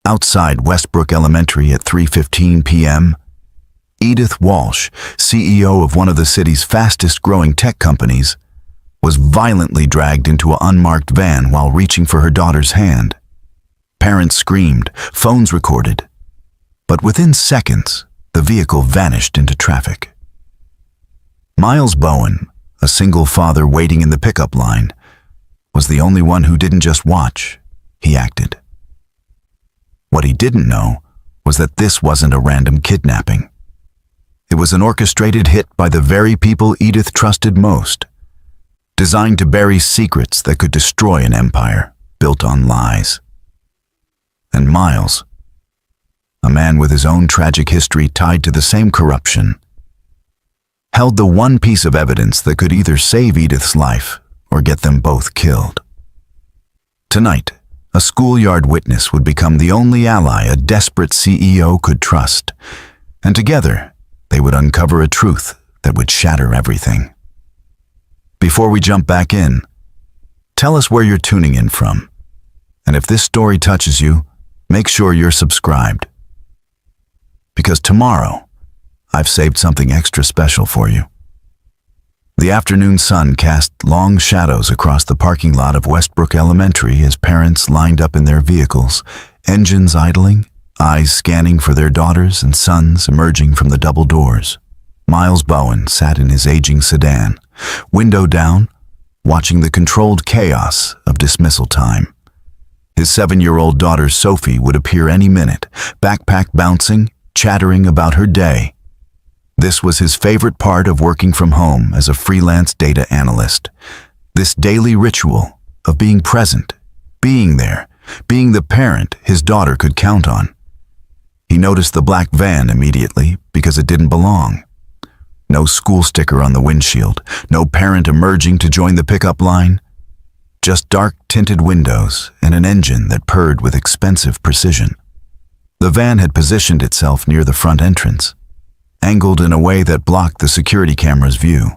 Outside Westbrook Elementary at 3:15 p.m., Edith Walsh, CEO of one of the city's fastest-growing tech companies, was violently dragged into an unmarked van while reaching for her daughter's hand. Parents screamed, phones recorded. But within seconds, the vehicle vanished into traffic. Miles Bowen, a single father waiting in the pickup line, was the only one who didn't just watch, he acted. What he didn't know was that this wasn't a random kidnapping. It was an orchestrated hit by the very people Edith trusted most, designed to bury secrets that could destroy an empire built on lies. And Miles, a man with his own tragic history tied to the same corruption, held the one piece of evidence that could either save Edith's life or get them both killed. Tonight, a schoolyard witness would become the only ally a desperate CEO could trust, and together they would uncover a truth that would shatter everything. Before we jump back in, tell us where you're tuning in from, and if this story touches you, make sure you're subscribed. Because tomorrow, I've saved something extra special for you. The afternoon sun cast long shadows across the parking lot of Westbrook Elementary as parents lined up in their vehicles, engines idling, eyes scanning for their daughters and sons emerging from the double doors. Miles Bowen sat in his aging sedan, window down, watching the controlled chaos of dismissal time. His 7-year-old daughter Sophie would appear any minute, backpack bouncing, chattering about her day. This was his favorite part of working from home as a freelance data analyst. This daily ritual of being present, being there, being the parent his daughter could count on. He noticed the black van immediately because it didn't belong. No school sticker on the windshield, no parent emerging to join the pickup line. Just dark tinted windows and an engine that purred with expensive precision. The van had positioned itself near the front entrance, angled in a way that blocked the security camera's view.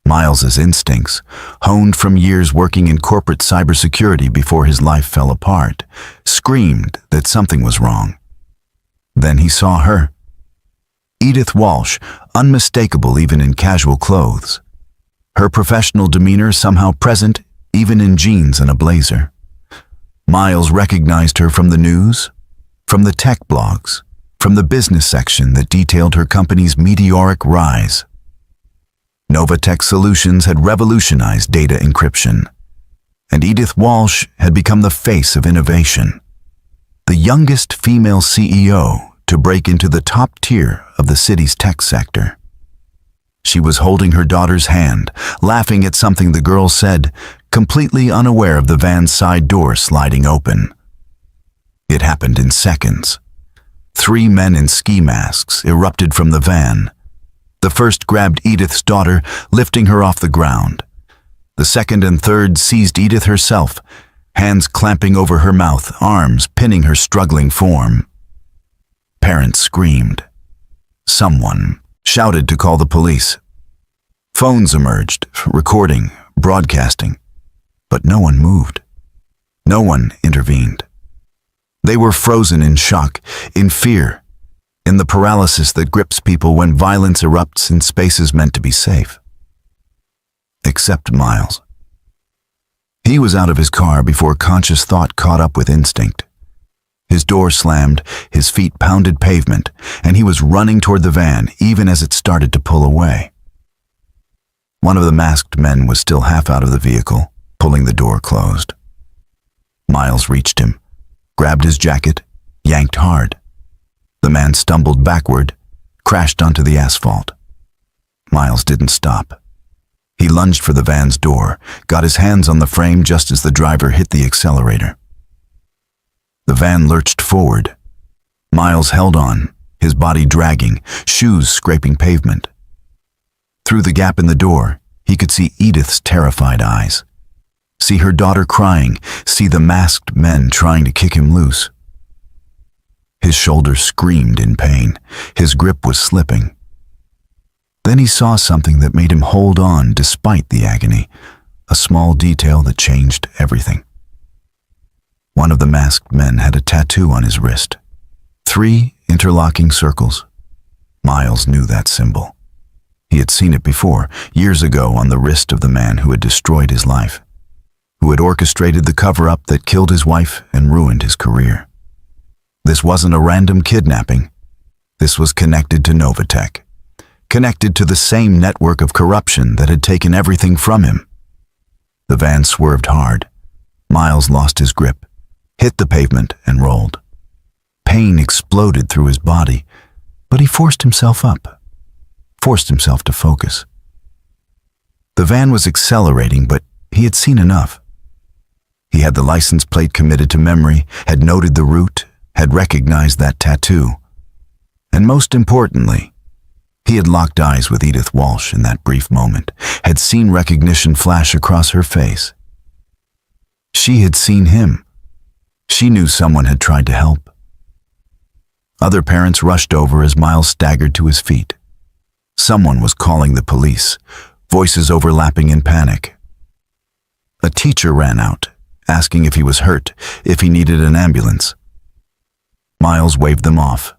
Miles's instincts, honed from years working in corporate cybersecurity before his life fell apart, screamed that something was wrong. Then he saw her. Edith Walsh, unmistakable even in casual clothes. Her professional demeanor somehow present even in jeans and a blazer. Miles recognized her from the news, from the tech blogs, from the business section that detailed her company's meteoric rise. Novatech Solutions had revolutionized data encryption, and Edith Walsh had become the face of innovation, the youngest female CEO to break into the top tier of the city's tech sector. She was holding her daughter's hand, laughing at something the girl said, completely unaware of the van's side door sliding open. It happened in seconds. 3 men in ski masks erupted from the van. The first grabbed Edith's daughter, lifting her off the ground. The second and third seized Edith herself, hands clamping over her mouth, arms pinning her struggling form. Parents screamed. Someone shouted to call the police. Phones emerged, recording, broadcasting, but no one moved. No one intervened. They were frozen in shock, in fear, in the paralysis that grips people when violence erupts in spaces meant to be safe. Except Miles. He was out of his car before conscious thought caught up with instinct. His door slammed, his feet pounded pavement, and he was running toward the van even as it started to pull away. One of the masked men was still half out of the vehicle, pulling the door closed. Miles reached him, grabbed his jacket, yanked hard. The man stumbled backward, crashed onto the asphalt. Miles didn't stop. He lunged for the van's door, got his hands on the frame just as the driver hit the accelerator. The van lurched forward. Miles held on, his body dragging, shoes scraping pavement. Through the gap in the door, he could see Edith's terrified eyes. See her daughter crying, see the masked men trying to kick him loose. His shoulders screamed in pain. His grip was slipping. Then he saw something that made him hold on despite the agony, a small detail that changed everything. One of the masked men had a tattoo on his wrist. 3 interlocking circles. Miles knew that symbol. He had seen it before, years ago, on the wrist of the man who had destroyed his life, who had orchestrated the cover-up that killed his wife and ruined his career. This wasn't a random kidnapping. This was connected to Novatech, connected to the same network of corruption that had taken everything from him. The van swerved hard. Miles lost his grip, hit the pavement, and rolled. Pain exploded through his body, but he forced himself up, forced himself to focus. The van was accelerating, but he had seen enough. He had the license plate committed to memory, had noted the route, had recognized that tattoo. And most importantly, he had locked eyes with Edith Walsh in that brief moment, had seen recognition flash across her face. She had seen him. She knew someone had tried to help. Other parents rushed over as Miles staggered to his feet. Someone was calling the police, voices overlapping in panic. A teacher ran out, asking if he was hurt, if he needed an ambulance. Miles waved them off,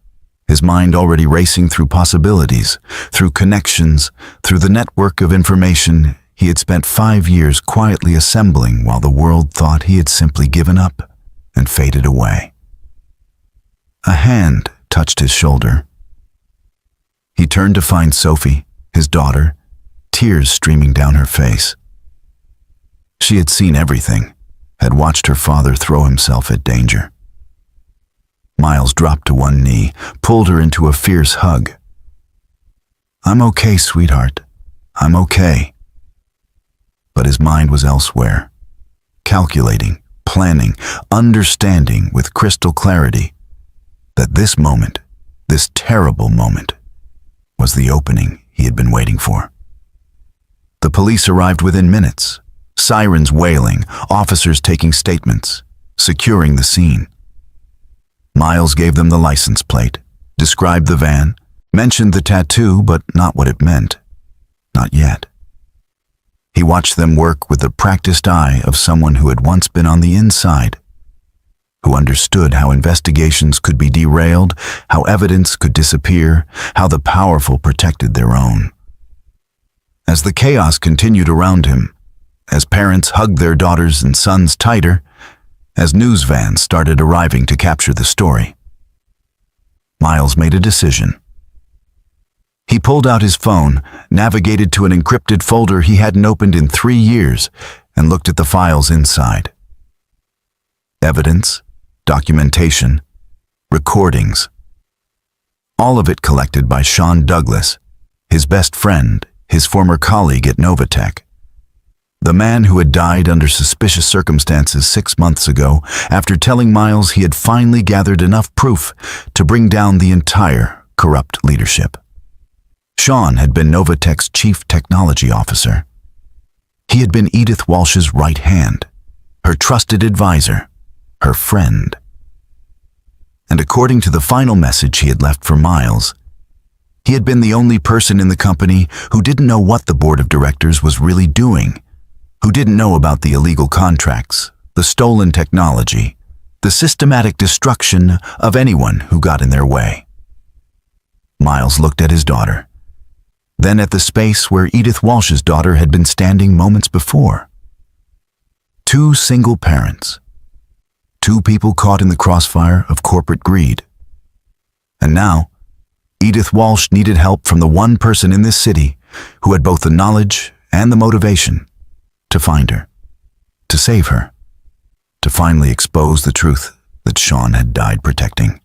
his mind already racing through possibilities, through connections, through the network of information he had spent 5 years quietly assembling while the world thought he had simply given up and faded away. A hand touched his shoulder. He turned to find Sophie, his daughter, tears streaming down her face. She had seen everything, had watched her father throw himself at danger. Miles dropped to one knee, pulled her into a fierce hug. "I'm okay, sweetheart. I'm okay." But his mind was elsewhere, calculating, planning, understanding with crystal clarity that this moment, this terrible moment, was the opening he had been waiting for. The police arrived within minutes, sirens wailing, officers taking statements, securing the scene. Miles gave them the license plate, described the van, mentioned the tattoo, but not what it meant. Not yet. He watched them work with the practiced eye of someone who had once been on the inside, who understood how investigations could be derailed, how evidence could disappear, how the powerful protected their own. As the chaos continued around him, as parents hugged their daughters and sons tighter, as news vans started arriving to capture the story, Miles made a decision. He pulled out his phone, navigated to an encrypted folder he hadn't opened in 3 years, and looked at the files inside. Evidence, documentation, recordings. All of it collected by Sean Douglas, his best friend, his former colleague at Novatech. The man who had died under suspicious circumstances 6 months ago after telling Miles he had finally gathered enough proof to bring down the entire corrupt leadership. Sean had been Novatech's chief technology officer. He had been Edith Walsh's right hand, her trusted advisor, her friend. And according to the final message he had left for Miles, he had been the only person in the company who didn't know what the board of directors was really doing, who didn't know about the illegal contracts, the stolen technology, the systematic destruction of anyone who got in their way. Miles looked at his daughter, then at the space where Edith Walsh's daughter had been standing moments before. 2 single parents, 2 people caught in the crossfire of corporate greed. And now, Edith Walsh needed help from the one person in this city who had both the knowledge and the motivation to find her, to save her, to finally expose the truth that Sean had died protecting.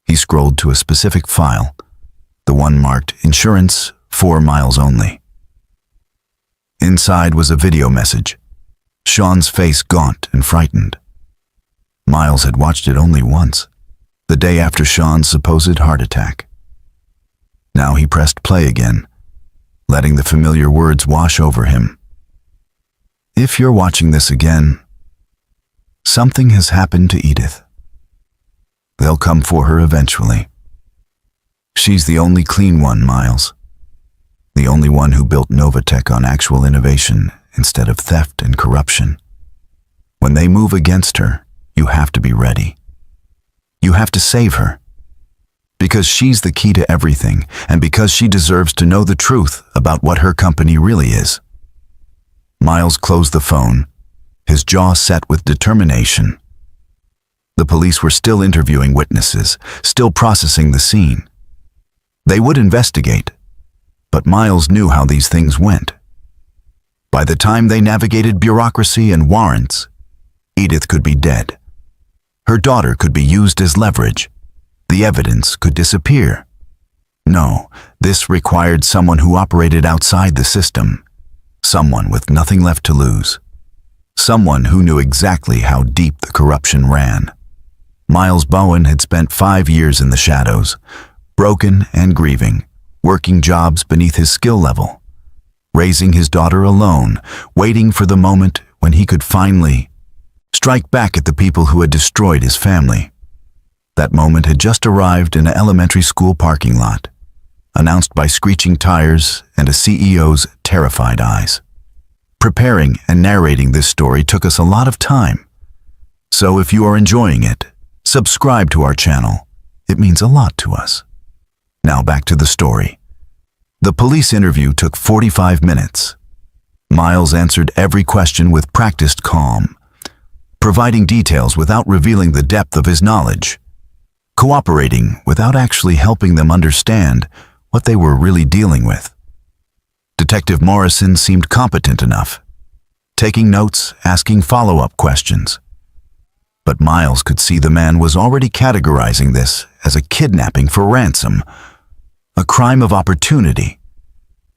He scrolled to a specific file, the one marked Insurance 4 Miles Only. Inside was a video message, Sean's face gaunt and frightened. Miles had watched it only once, the day after Sean's supposed heart attack. Now he pressed play again, letting the familiar words wash over him. If you're watching this again, something has happened to Edith. They'll come for her eventually. She's the only clean one, Miles. The only one who built Novatech on actual innovation instead of theft and corruption. When they move against her, you have to be ready. You have to save her. Because she's the key to everything, and because she deserves to know the truth about what her company really is. Miles closed the phone, his jaw set with determination. The police were still interviewing witnesses, still processing the scene. They would investigate, but Miles knew how these things went. By the time they navigated bureaucracy and warrants, Edith could be dead. Her daughter could be used as leverage. The evidence could disappear. No, this required someone who operated outside the system, someone with nothing left to lose, someone who knew exactly how deep the corruption ran. Miles Bowen had spent 5 years in the shadows, broken and grieving, working jobs beneath his skill level, raising his daughter alone, waiting for the moment when he could finally strike back at the people who had destroyed his family. That moment had just arrived in an elementary school parking lot, announced by screeching tires and a CEO's terrified eyes. Preparing and narrating this story took us a lot of time. So if you are enjoying it, subscribe to our channel. It means a lot to us. Now back to the story. The police interview took 45 minutes. Miles answered every question with practiced calm, providing details without revealing the depth of his knowledge, cooperating without actually helping them understand what they were really dealing with. Detective Morrison seemed competent enough, taking notes, asking follow-up questions. But Miles could see the man was already categorizing this as a kidnapping for ransom, a crime of opportunity,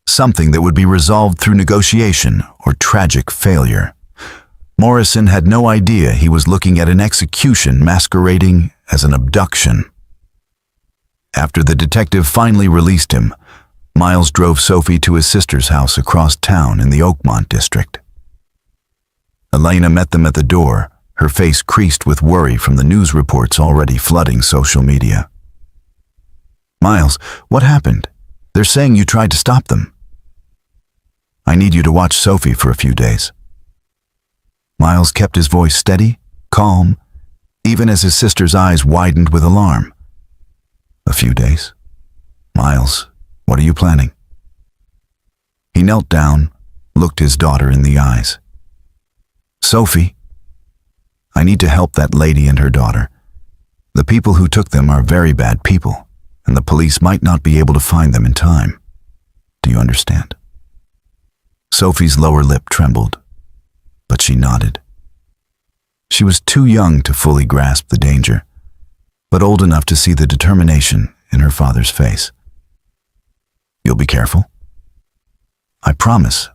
something that would be resolved through negotiation or tragic failure. Morrison had no idea he was looking at an execution masquerading as an abduction. After the detective finally released him, Miles drove Sophie to his sister's house across town in the Oakmont district. Elena met them at the door, her face creased with worry from the news reports already flooding social media. "Miles, what happened? They're saying you tried to stop them." "I need you to watch Sophie for a few days." Miles kept his voice steady, calm, even as his sister's eyes widened with alarm. "A few days? Miles, what are you planning?" He knelt down, looked his daughter in the eyes. "Sophie, I need to help that lady and her daughter. The people who took them are very bad people, and the police might not be able to find them in time. Do you understand?" Sophie's lower lip trembled, but she nodded. She was too young to fully grasp the danger, but old enough to see the determination in her father's face. "You'll be careful?" "I promise.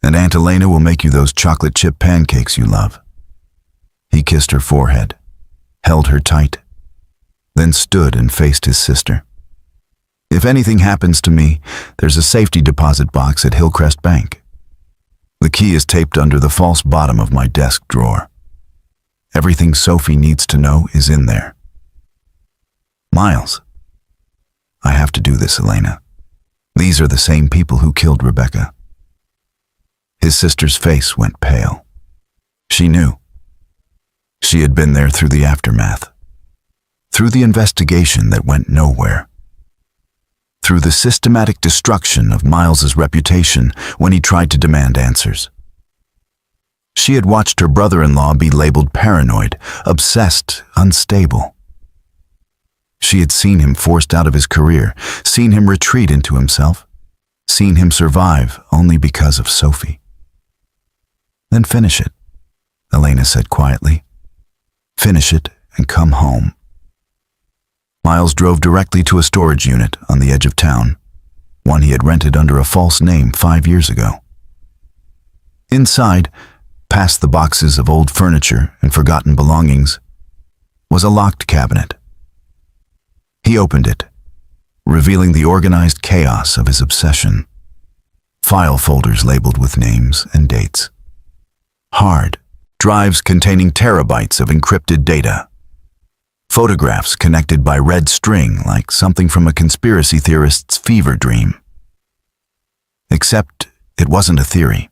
And Aunt Elena will make you those chocolate chip pancakes you love." He kissed her forehead, held her tight, then stood and faced his sister. "If anything happens to me, there's a safety deposit box at Hillcrest Bank. The key is taped under the false bottom of my desk drawer. Everything Sophie needs to know is in there." "Miles, I have to do this, Elena. These are the same people who killed Rebecca." His sister's face went pale. She knew. She had been there through the aftermath, through the investigation that went nowhere, through the systematic destruction of Miles's reputation when he tried to demand answers. She had watched her brother-in-law be labeled paranoid, obsessed, unstable. She had seen him forced out of his career, seen him retreat into himself, seen him survive only because of Sophie. "Then finish it," Elena said quietly. "Finish it and come home." Miles drove directly to a storage unit on the edge of town, one he had rented under a false name 5 years ago. Inside, past the boxes of old furniture and forgotten belongings, was a locked cabinet. He opened it, revealing the organized chaos of his obsession. File folders labeled with names and dates. Hard drives containing terabytes of encrypted data. Photographs connected by red string like something from a conspiracy theorist's fever dream. Except it wasn't a theory.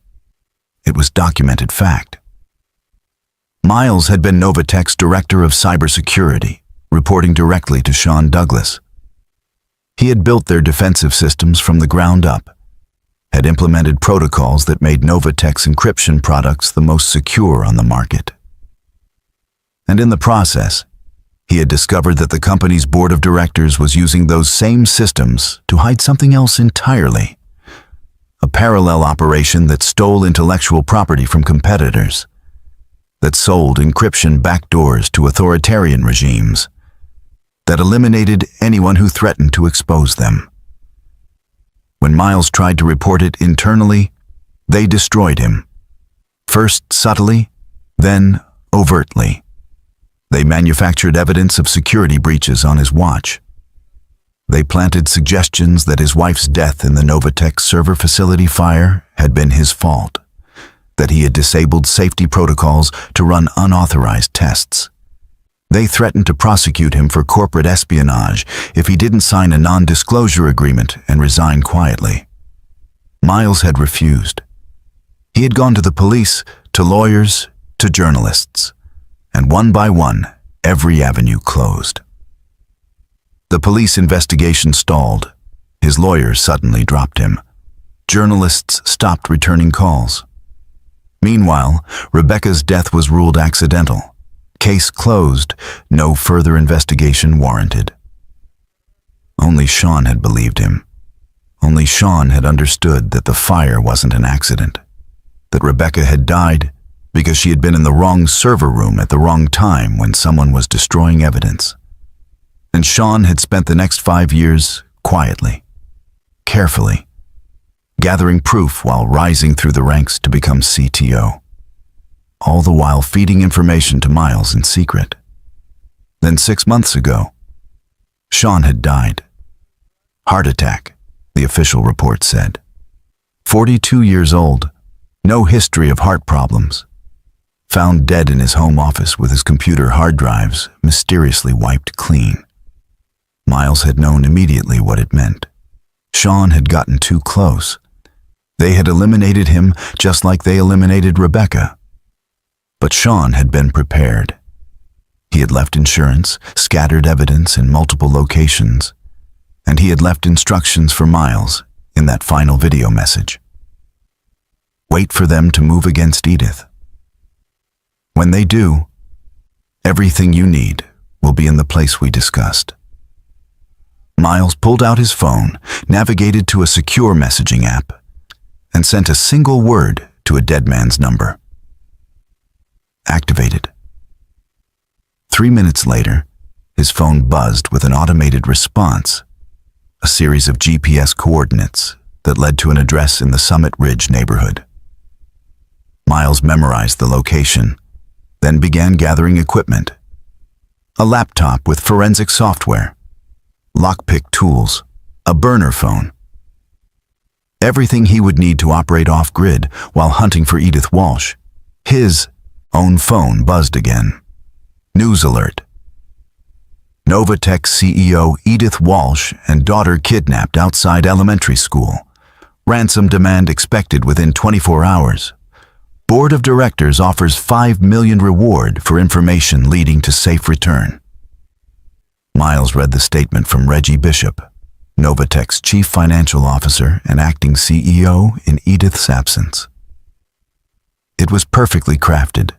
It was documented fact. Miles had been Novatech's director of cybersecurity, reporting directly to Sean Douglas. He had built their defensive systems from the ground up, had implemented protocols that made Novatech's encryption products the most secure on the market. And in the process, he had discovered that the company's board of directors was using those same systems to hide something else entirely. A parallel operation that stole intellectual property from competitors, that sold encryption backdoors to authoritarian regimes, that eliminated anyone who threatened to expose them. When Miles tried to report it internally, they destroyed him. First subtly, then overtly. They manufactured evidence of security breaches on his watch. They planted suggestions that his wife's death in the Novatech server facility fire had been his fault, that he had disabled safety protocols to run unauthorized tests. They threatened to prosecute him for corporate espionage if he didn't sign a non-disclosure agreement and resign quietly. Miles had refused. He had gone to the police, to lawyers, to journalists, and one by one, every avenue closed. The police investigation stalled. His lawyers suddenly dropped him. Journalists stopped returning calls. Meanwhile, Rebecca's death was ruled accidental. Case closed, no further investigation warranted. Only Sean had believed him. Only Sean had understood that the fire wasn't an accident, that Rebecca had died because she had been in the wrong server room at the wrong time when someone was destroying evidence. And Sean had spent the next 5 years quietly, carefully, gathering proof while rising through the ranks to become CTO. All the while feeding information to Miles in secret. Then 6 months ago, Sean had died. Heart attack, the official report said. 42 years old, no history of heart problems. Found dead in his home office with his computer hard drives mysteriously wiped clean. Miles had known immediately what it meant. Sean had gotten too close. They had eliminated him just like they eliminated Rebecca. But Sean had been prepared. He had left insurance, scattered evidence in multiple locations, and he had left instructions for Miles in that final video message. Wait for them to move against Edith. When they do, everything you need will be in the place we discussed. Miles pulled out his phone, navigated to a secure messaging app, and sent a single word to a dead man's number. Activated. 3 minutes later, his phone buzzed with an automated response, a series of GPS coordinates that led to an address in the Summit Ridge neighborhood. Miles memorized the location, then began gathering equipment. A laptop with forensic software, lockpick tools, a burner phone. Everything he would need to operate off-grid while hunting for Edith Walsh. His own phone buzzed again. News alert. Novatech CEO Edith Walsh and daughter kidnapped outside elementary school. Ransom demand expected within 24 hours. Board of Directors offers $5 million reward for information leading to safe return. Miles read the statement from Reggie Bishop, Novatech's chief financial officer and acting CEO in Edith's absence. It was perfectly crafted,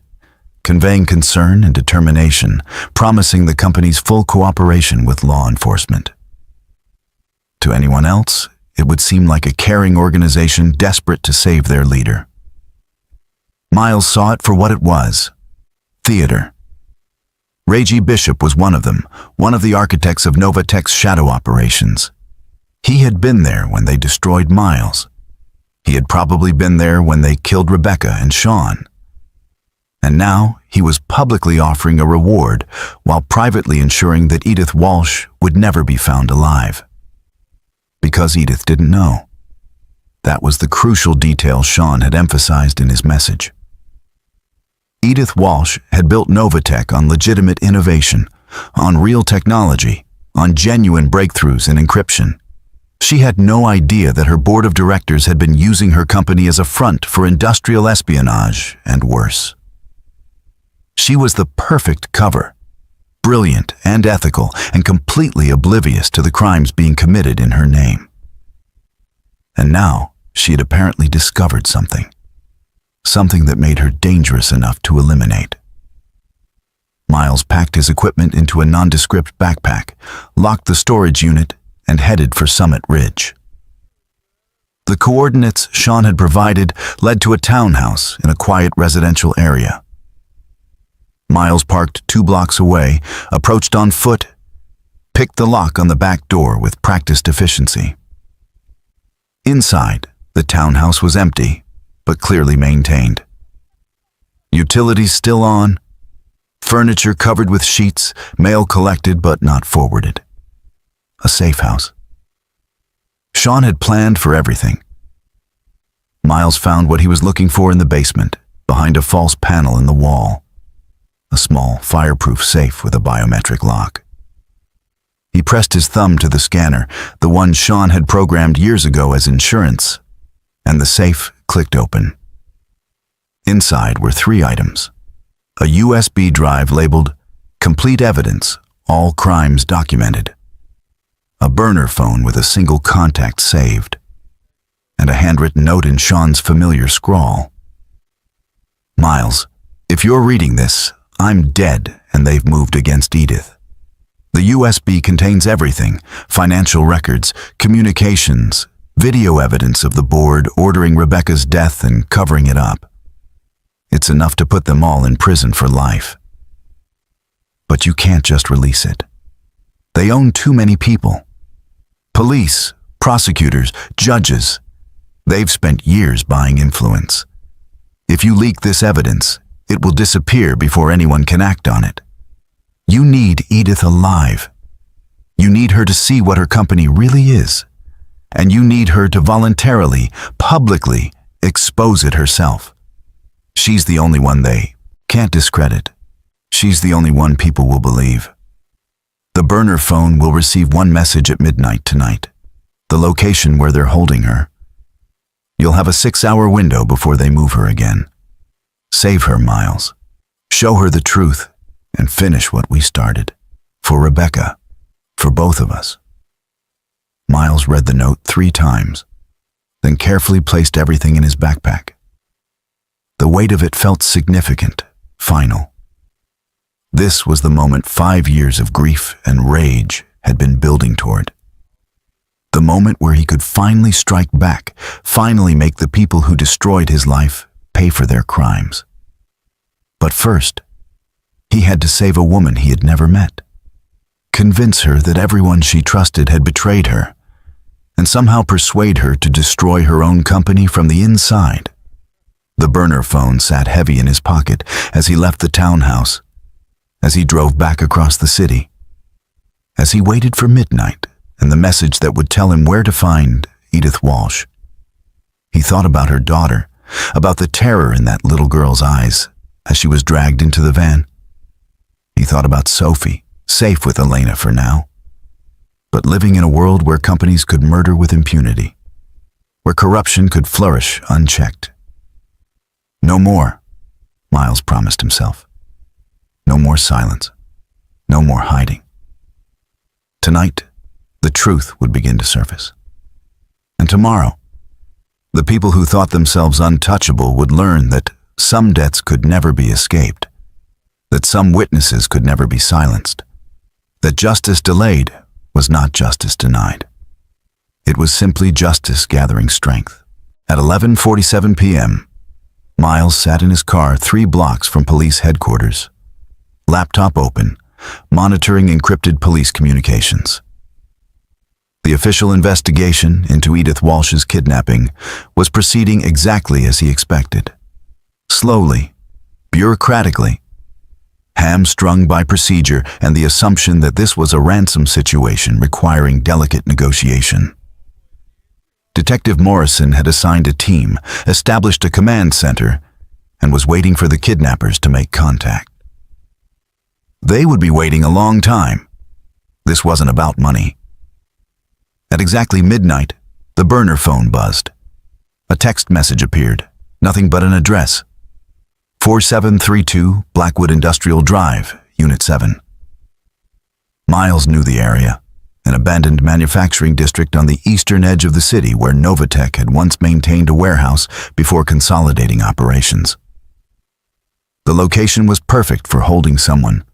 conveying concern and determination, promising the company's full cooperation with law enforcement. To anyone else, it would seem like a caring organization desperate to save their leader. Miles saw it for what it was: theater. Reggie Bishop was one of them, one of the architects of Novatech's shadow operations. He had been there when they destroyed Miles. He had probably been there when they killed Rebecca and Sean. And now he was publicly offering a reward while privately ensuring that Edith Walsh would never be found alive. Because Edith didn't know. That was the crucial detail Sean had emphasized in his message. Edith Walsh had built Novatech on legitimate innovation, on real technology, on genuine breakthroughs in encryption. She had no idea that her board of directors had been using her company as a front for industrial espionage and worse. She was the perfect cover, brilliant and ethical, and completely oblivious to the crimes being committed in her name. And now she had apparently discovered something that made her dangerous enough to eliminate. Miles packed his equipment into a nondescript backpack, locked the storage unit, and headed for Summit Ridge. The coordinates Sean had provided led to a townhouse in a quiet residential area. Miles parked 2 blocks away, approached on foot, picked the lock on the back door with practiced efficiency. Inside, the townhouse was empty, but clearly maintained. Utilities still on, furniture covered with sheets, mail collected but not forwarded. A safe house. Sean had planned for everything. Miles found what he was looking for in the basement, behind a false panel in the wall. A small, fireproof safe with a biometric lock. He pressed his thumb to the scanner, the one Sean had programmed years ago as insurance, and the safe clicked open. Inside were 3 items. A USB drive labeled "Complete Evidence, All Crimes Documented." A burner phone with a single contact saved. And a handwritten note in Sean's familiar scrawl. "Miles, if you're reading this, I'm dead and they've moved against Edith. The USB contains everything: financial records, communications, video evidence of the board ordering Rebecca's death and covering it up. It's enough to put them all in prison for life. But you can't just release it. They own too many people. Police, prosecutors, judges. They've spent years buying influence. If you leak this evidence, it will disappear before anyone can act on it. You need Edith alive. You need her to see what her company really is. And you need her to voluntarily, publicly expose it herself. She's the only one they can't discredit. She's the only one people will believe. The burner phone will receive one message at midnight tonight, the location where they're holding her. You'll have a 6-hour window before they move her again. Save her, Miles. Show her the truth and finish what we started. For Rebecca, for both of us." Miles read the note 3 times, then carefully placed everything in his backpack. The weight of it felt significant, final. This was the moment 5 years of grief and rage had been building toward. The moment where he could finally strike back, finally make the people who destroyed his life pay for their crimes. But first, he had to save a woman he had never met. Convince her that everyone she trusted had betrayed her, and somehow persuade her to destroy her own company from the inside. The burner phone sat heavy in his pocket as he left the townhouse, as he drove back across the city, as he waited for midnight and the message that would tell him where to find Edith Walsh. He thought about her daughter, about the terror in that little girl's eyes as she was dragged into the van. He thought about Sophie, safe with Elena for now, but living in a world where companies could murder with impunity, where corruption could flourish unchecked. No more, Miles promised himself. No more silence. No more hiding. Tonight, the truth would begin to surface. And tomorrow, the people who thought themselves untouchable would learn that some debts could never be escaped, that some witnesses could never be silenced, that justice delayed was not justice denied. It was simply justice gathering strength. At 11:47 p.m., Miles sat in his car 3 blocks from police headquarters, laptop open, monitoring encrypted police communications. The official investigation into Edith Walsh's kidnapping was proceeding exactly as he expected. Slowly, bureaucratically, hamstrung by procedure and the assumption that this was a ransom situation requiring delicate negotiation. Detective Morrison had assigned a team, established a command center, and was waiting for the kidnappers to make contact. They would be waiting a long time. This wasn't about money. At exactly midnight, the burner phone buzzed. A text message appeared, nothing but an address. 4732 Blackwood Industrial Drive, Unit 7. Miles knew the area, an abandoned manufacturing district on the eastern edge of the city where Novatech had once maintained a warehouse before consolidating operations. The location was perfect for holding someone.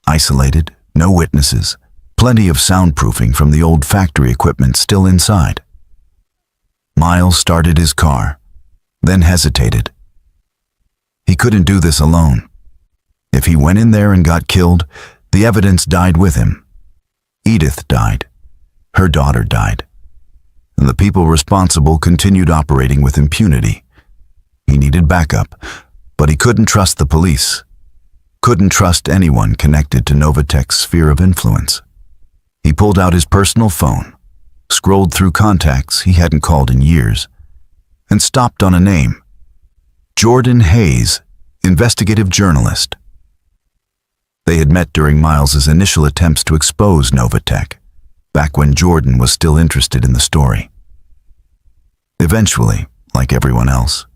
Isolated, no witnesses, plenty of soundproofing from the old factory equipment still inside. Miles started his car, then hesitated. He couldn't do this alone. If he went in there and got killed, the evidence died with him. Edith died. Her daughter died. And the people responsible continued operating with impunity. He needed backup, but he couldn't trust the police. Couldn't trust anyone connected to Novatech's sphere of influence. He pulled out his personal phone, scrolled through contacts he hadn't called in years, and stopped on a name. Jordan Hayes, investigative journalist. They had met during Miles's initial attempts to expose Novatech, back when Jordan was still interested in the story. Eventually, like everyone else,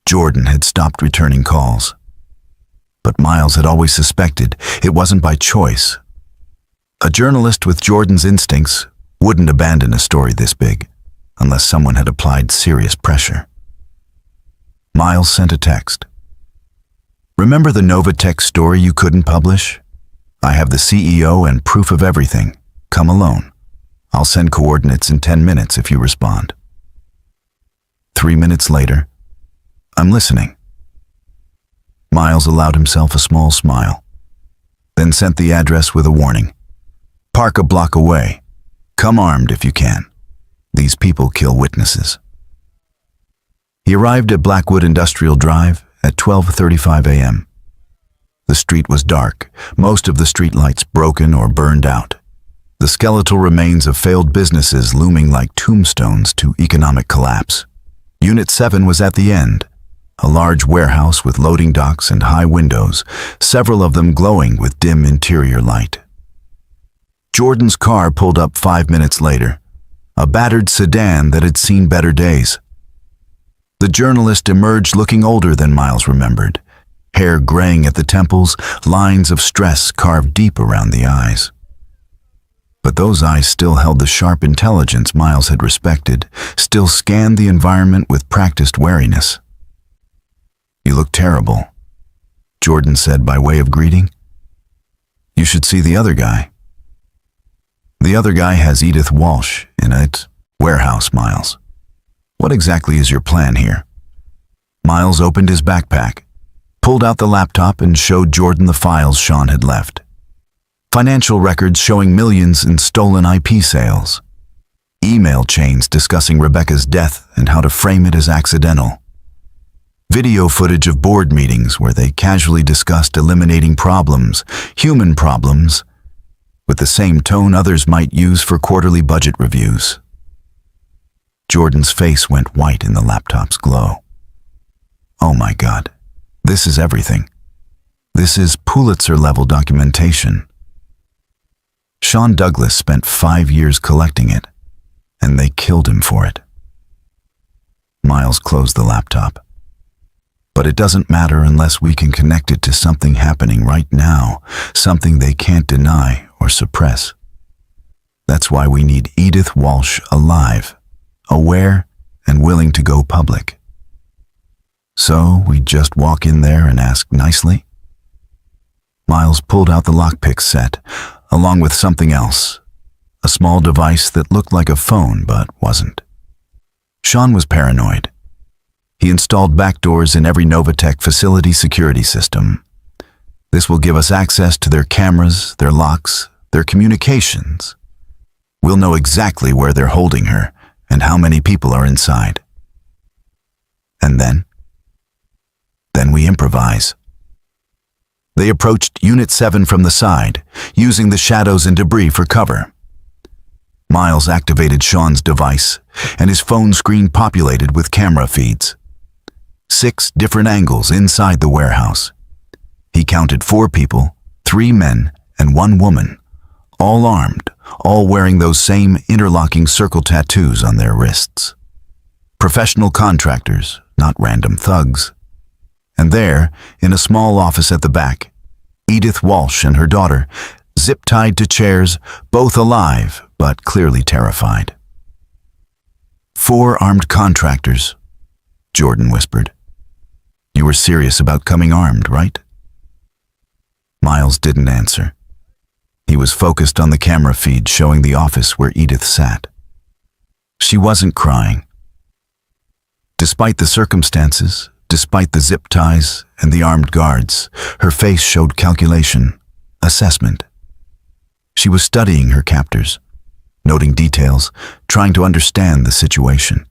Jordan had stopped returning calls. But Miles had always suspected it wasn't by choice. A journalist with Jordan's instincts wouldn't abandon a story this big unless someone had applied serious pressure. Miles sent a text. "Remember the Novatech story you couldn't publish? I have the CEO and proof of everything. Come alone. I'll send coordinates in 10 minutes if you respond." 3 minutes later, "I'm listening." Miles allowed himself a small smile, then sent the address with a warning. "Park a block away. Come armed if you can. These people kill witnesses." He arrived at Blackwood Industrial Drive at 12:35 a.m. The street was dark, most of the streetlights broken or burned out. The skeletal remains of failed businesses looming like tombstones to economic collapse. Unit 7 was at the end, a large warehouse with loading docks and high windows, several of them glowing with dim interior light. Jordan's car pulled up 5 minutes later, a battered sedan that had seen better days. The journalist emerged looking older than Miles remembered, hair graying at the temples, lines of stress carved deep around the eyes. But those eyes still held the sharp intelligence Miles had respected, still scanned the environment with practiced wariness. "You look terrible," Jordan said by way of greeting. "You should see the other guy." "The other guy has Edith Walsh in its warehouse, Miles. What exactly is your plan here?" Miles opened his backpack, pulled out the laptop and showed Jordan the files Sean had left. Financial records showing millions in stolen IP sales. Email chains discussing Rebecca's death and how to frame it as accidental. Video footage of board meetings where they casually discussed eliminating problems, human problems, with the same tone others might use for quarterly budget reviews. Jordan's face went white in the laptop's glow. "Oh my God, this is everything. This is Pulitzer-level documentation." Sean Douglas spent 5 years collecting it, and they killed him for it. Miles closed the laptop. "But it doesn't matter unless we can connect it to something happening right now, something they can't deny or suppress. That's why we need Edith Walsh alive, aware and willing to go public. So we just walk in there and ask nicely?" Miles pulled out the lockpick set, along with something else, a small device that looked like a phone but wasn't. Sean was paranoid. He installed backdoors in every Novatech facility security system. "This will give us access to their cameras, their locks, their communications. We'll know exactly where they're holding her and how many people are inside. And then we improvise." They approached Unit 7 from the side, using the shadows and debris for cover. Miles activated Sean's device, and his phone screen populated with camera feeds. 6 different angles inside the warehouse. He counted 4 people, 3 men and 1 woman, all armed, all wearing those same interlocking circle tattoos on their wrists. Professional contractors, not random thugs. And there, in a small office at the back, Edith Walsh and her daughter, zip-tied to chairs, both alive but clearly terrified. 4 armed contractors, Jordan whispered. You were serious about coming armed, right? Miles didn't answer. He was focused on the camera feed showing the office where Edith sat. She wasn't crying. Despite the circumstances, despite the zip ties and the armed guards, her face showed calculation, assessment. She was studying her captors, noting details, trying to understand the situation.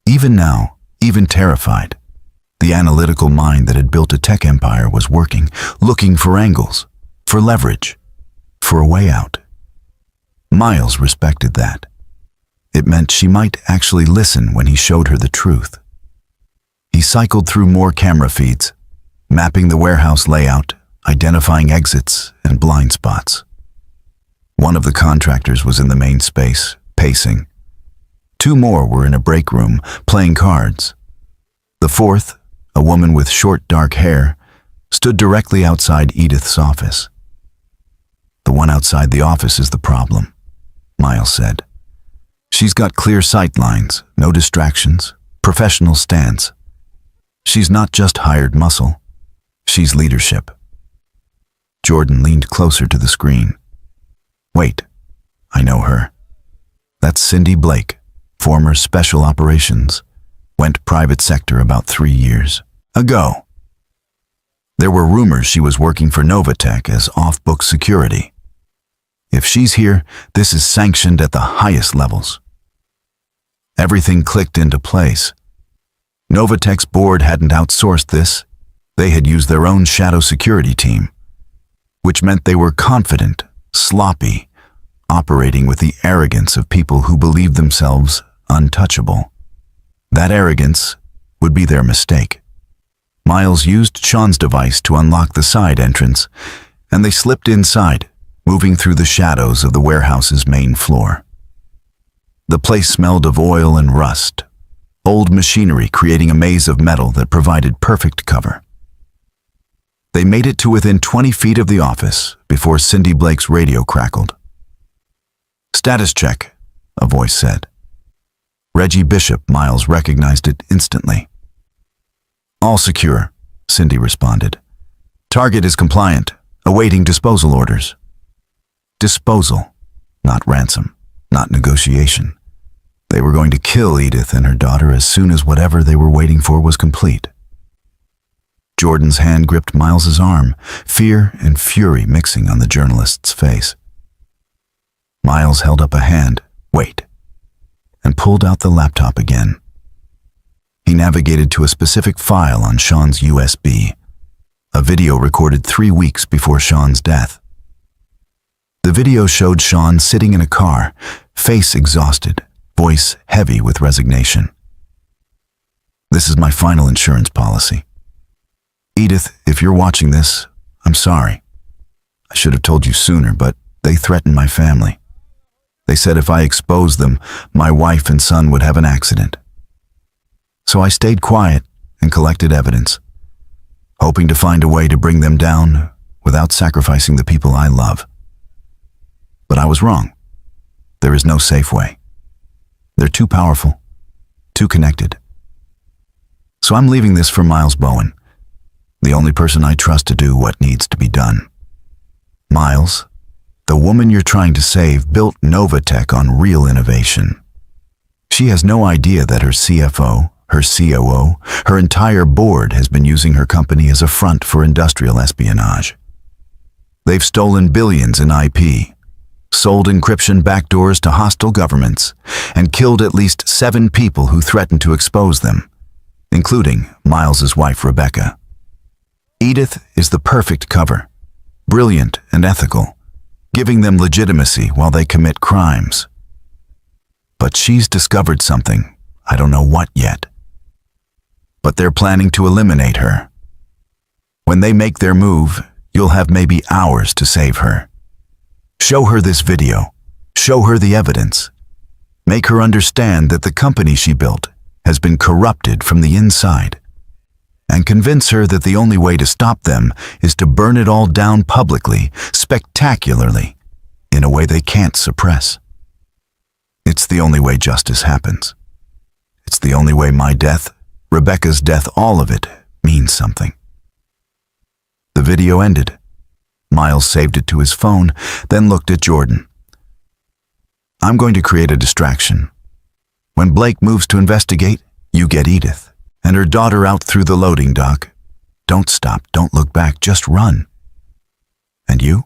Even now, even terrified, the analytical mind that had built a tech empire was working, looking for angles, for leverage, for a way out. Miles respected that. It meant she might actually listen when he showed her the truth. He cycled through more camera feeds, mapping the warehouse layout, identifying exits and blind spots. One of the contractors was in the main space, pacing. 2 more were in a break room, playing cards. The 4th, a woman with short dark hair, stood directly outside Edith's office. The one outside the office is the problem, Miles said. She's got clear sight lines, no distractions, professional stance. She's not just hired muscle, she's leadership. Jordan leaned closer to the screen. Wait, I know her. That's Cindy Blake, former Special Operations. Went private sector about 3 years ago. There were rumors she was working for Novatech as off-book security. If she's here, this is sanctioned at the highest levels. Everything clicked into place. Novatech's board hadn't outsourced this. They had used their own shadow security team, which meant they were confident, sloppy, operating with the arrogance of people who believed themselves untouchable. That arrogance would be their mistake. Miles used Sean's device to unlock the side entrance, and they slipped inside, moving through the shadows of the warehouse's main floor. The place smelled of oil and rust, old machinery creating a maze of metal that provided perfect cover. They made it to within 20 feet of the office before Cindy Blake's radio crackled. Status check, a voice said. Reggie Bishop. Miles recognized it instantly. All secure, Cindy responded. Target is compliant, awaiting disposal orders. Disposal, not ransom, not negotiation. They were going to kill Edith and her daughter as soon as whatever they were waiting for was complete. Jordan's hand gripped Miles's arm, fear and fury mixing on the journalist's face. Miles held up a hand, wait, and pulled out the laptop again. He navigated to a specific file on Sean's USB, a video recorded 3 weeks before Sean's death. The video showed Sean sitting in a car, face exhausted, voice heavy with resignation. This is my final insurance policy. Edith, if you're watching this, I'm sorry. I should have told you sooner, but they threatened my family. They said if I exposed them, my wife and son would have an accident. So I stayed quiet and collected evidence, hoping to find a way to bring them down without sacrificing the people I love. But I was wrong. There is no safe way. They're too powerful, too connected. So I'm leaving this for Miles Bowen, the only person I trust to do what needs to be done. Miles, the woman you're trying to save built Novatech on real innovation. She has no idea that her CFO, her COO, her entire board has been using her company as a front for industrial espionage. They've stolen billions in IP, sold encryption backdoors to hostile governments, and killed at least 7 people who threatened to expose them, including Miles's wife Rebecca. Edith is the perfect cover, brilliant and ethical, giving them legitimacy while they commit crimes. But she's discovered something, I don't know what yet. But they're planning to eliminate her. When they make their move, you'll have maybe hours to save her. Show her this video. Show her the evidence. Make her understand that the company she built has been corrupted from the inside. and convince her that the only way to stop them is to burn it all down publicly, spectacularly, in a way they can't suppress. It's the only way justice happens. It's the only way my death, Rebecca's death, all of it, means something. The video ended. Miles saved it to his phone, then looked at Jordan. I'm going to create a distraction. When Blake moves to investigate, you get Edith and her daughter out through the loading dock. Don't stop, don't look back, just run. And you?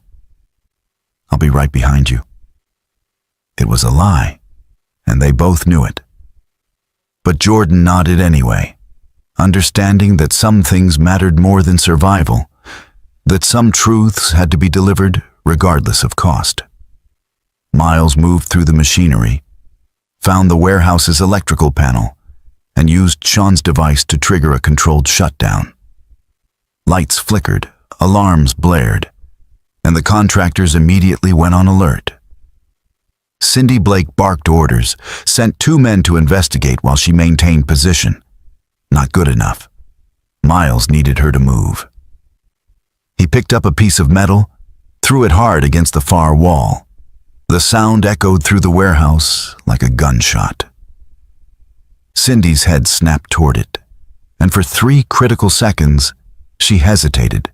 I'll be right behind you. It was a lie, and they both knew it. But Jordan nodded anyway, understanding that some things mattered more than survival, that some truths had to be delivered regardless of cost. Miles moved through the machinery, found the warehouse's electrical panel, and used Sean's device to trigger a controlled shutdown. Lights flickered, alarms blared, and the contractors immediately went on alert. Cindy Blake barked orders, sent 2 men to investigate while she maintained position. Not good enough. Miles needed her to move. He picked up a piece of metal, threw it hard against the far wall. The sound echoed through the warehouse like a gunshot. Cindy's head snapped toward it, and for 3 critical seconds, she hesitated,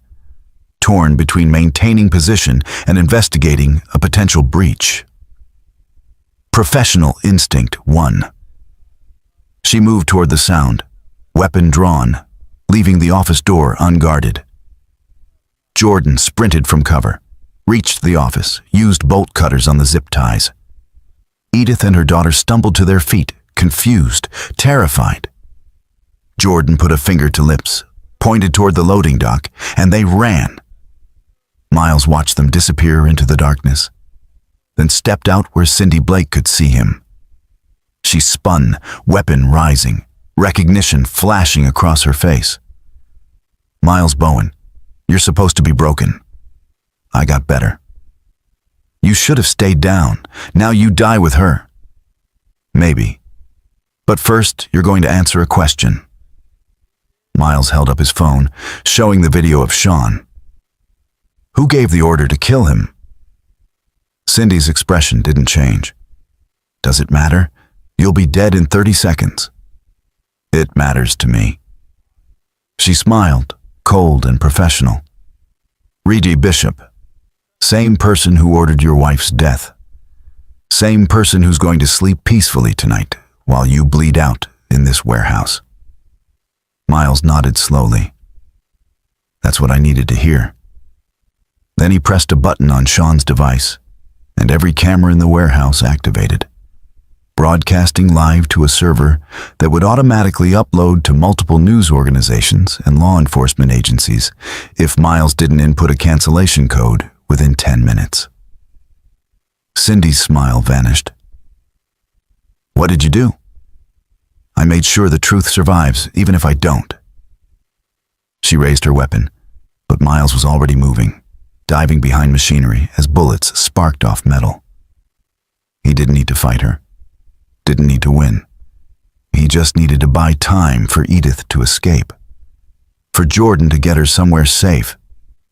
torn between maintaining position and investigating a potential breach. Professional instinct won. She moved toward the sound, weapon drawn, leaving the office door unguarded. Jordan sprinted from cover, reached the office, used bolt cutters on the zip ties. Edith and her daughter stumbled to their feet, confused, terrified. Jordan put a finger to lips, pointed toward the loading dock, and they ran. Miles watched them disappear into the darkness, then stepped out where Cindy Blake could see him. She spun, weapon rising, recognition flashing across her face. Miles Bowen, you're supposed to be broken. I got better. You should have stayed down. Now you die with her. Maybe. But first, you're going to answer a question. Miles held up his phone, showing the video of Sean. Who gave the order to kill him? Cindy's expression didn't change. Does it matter? You'll be dead in 30 seconds. It matters to me. She smiled, cold and professional. Reggie Bishop. Same person who ordered your wife's death. Same person who's going to sleep peacefully tonight while you bleed out in this warehouse. Miles nodded slowly. That's what I needed to hear. Then he pressed a button on Sean's device, and every camera in the warehouse activated, broadcasting live to a server that would automatically upload to multiple news organizations and law enforcement agencies if Miles didn't input a cancellation code within 10 minutes. Cindy's smile vanished. What did you do? I made sure the truth survives, even if I don't. She raised her weapon, but Miles was already moving, diving behind machinery as bullets sparked off metal. He didn't need to fight her, didn't need to win. He just needed to buy time for Edith to escape, for Jordan to get her somewhere safe,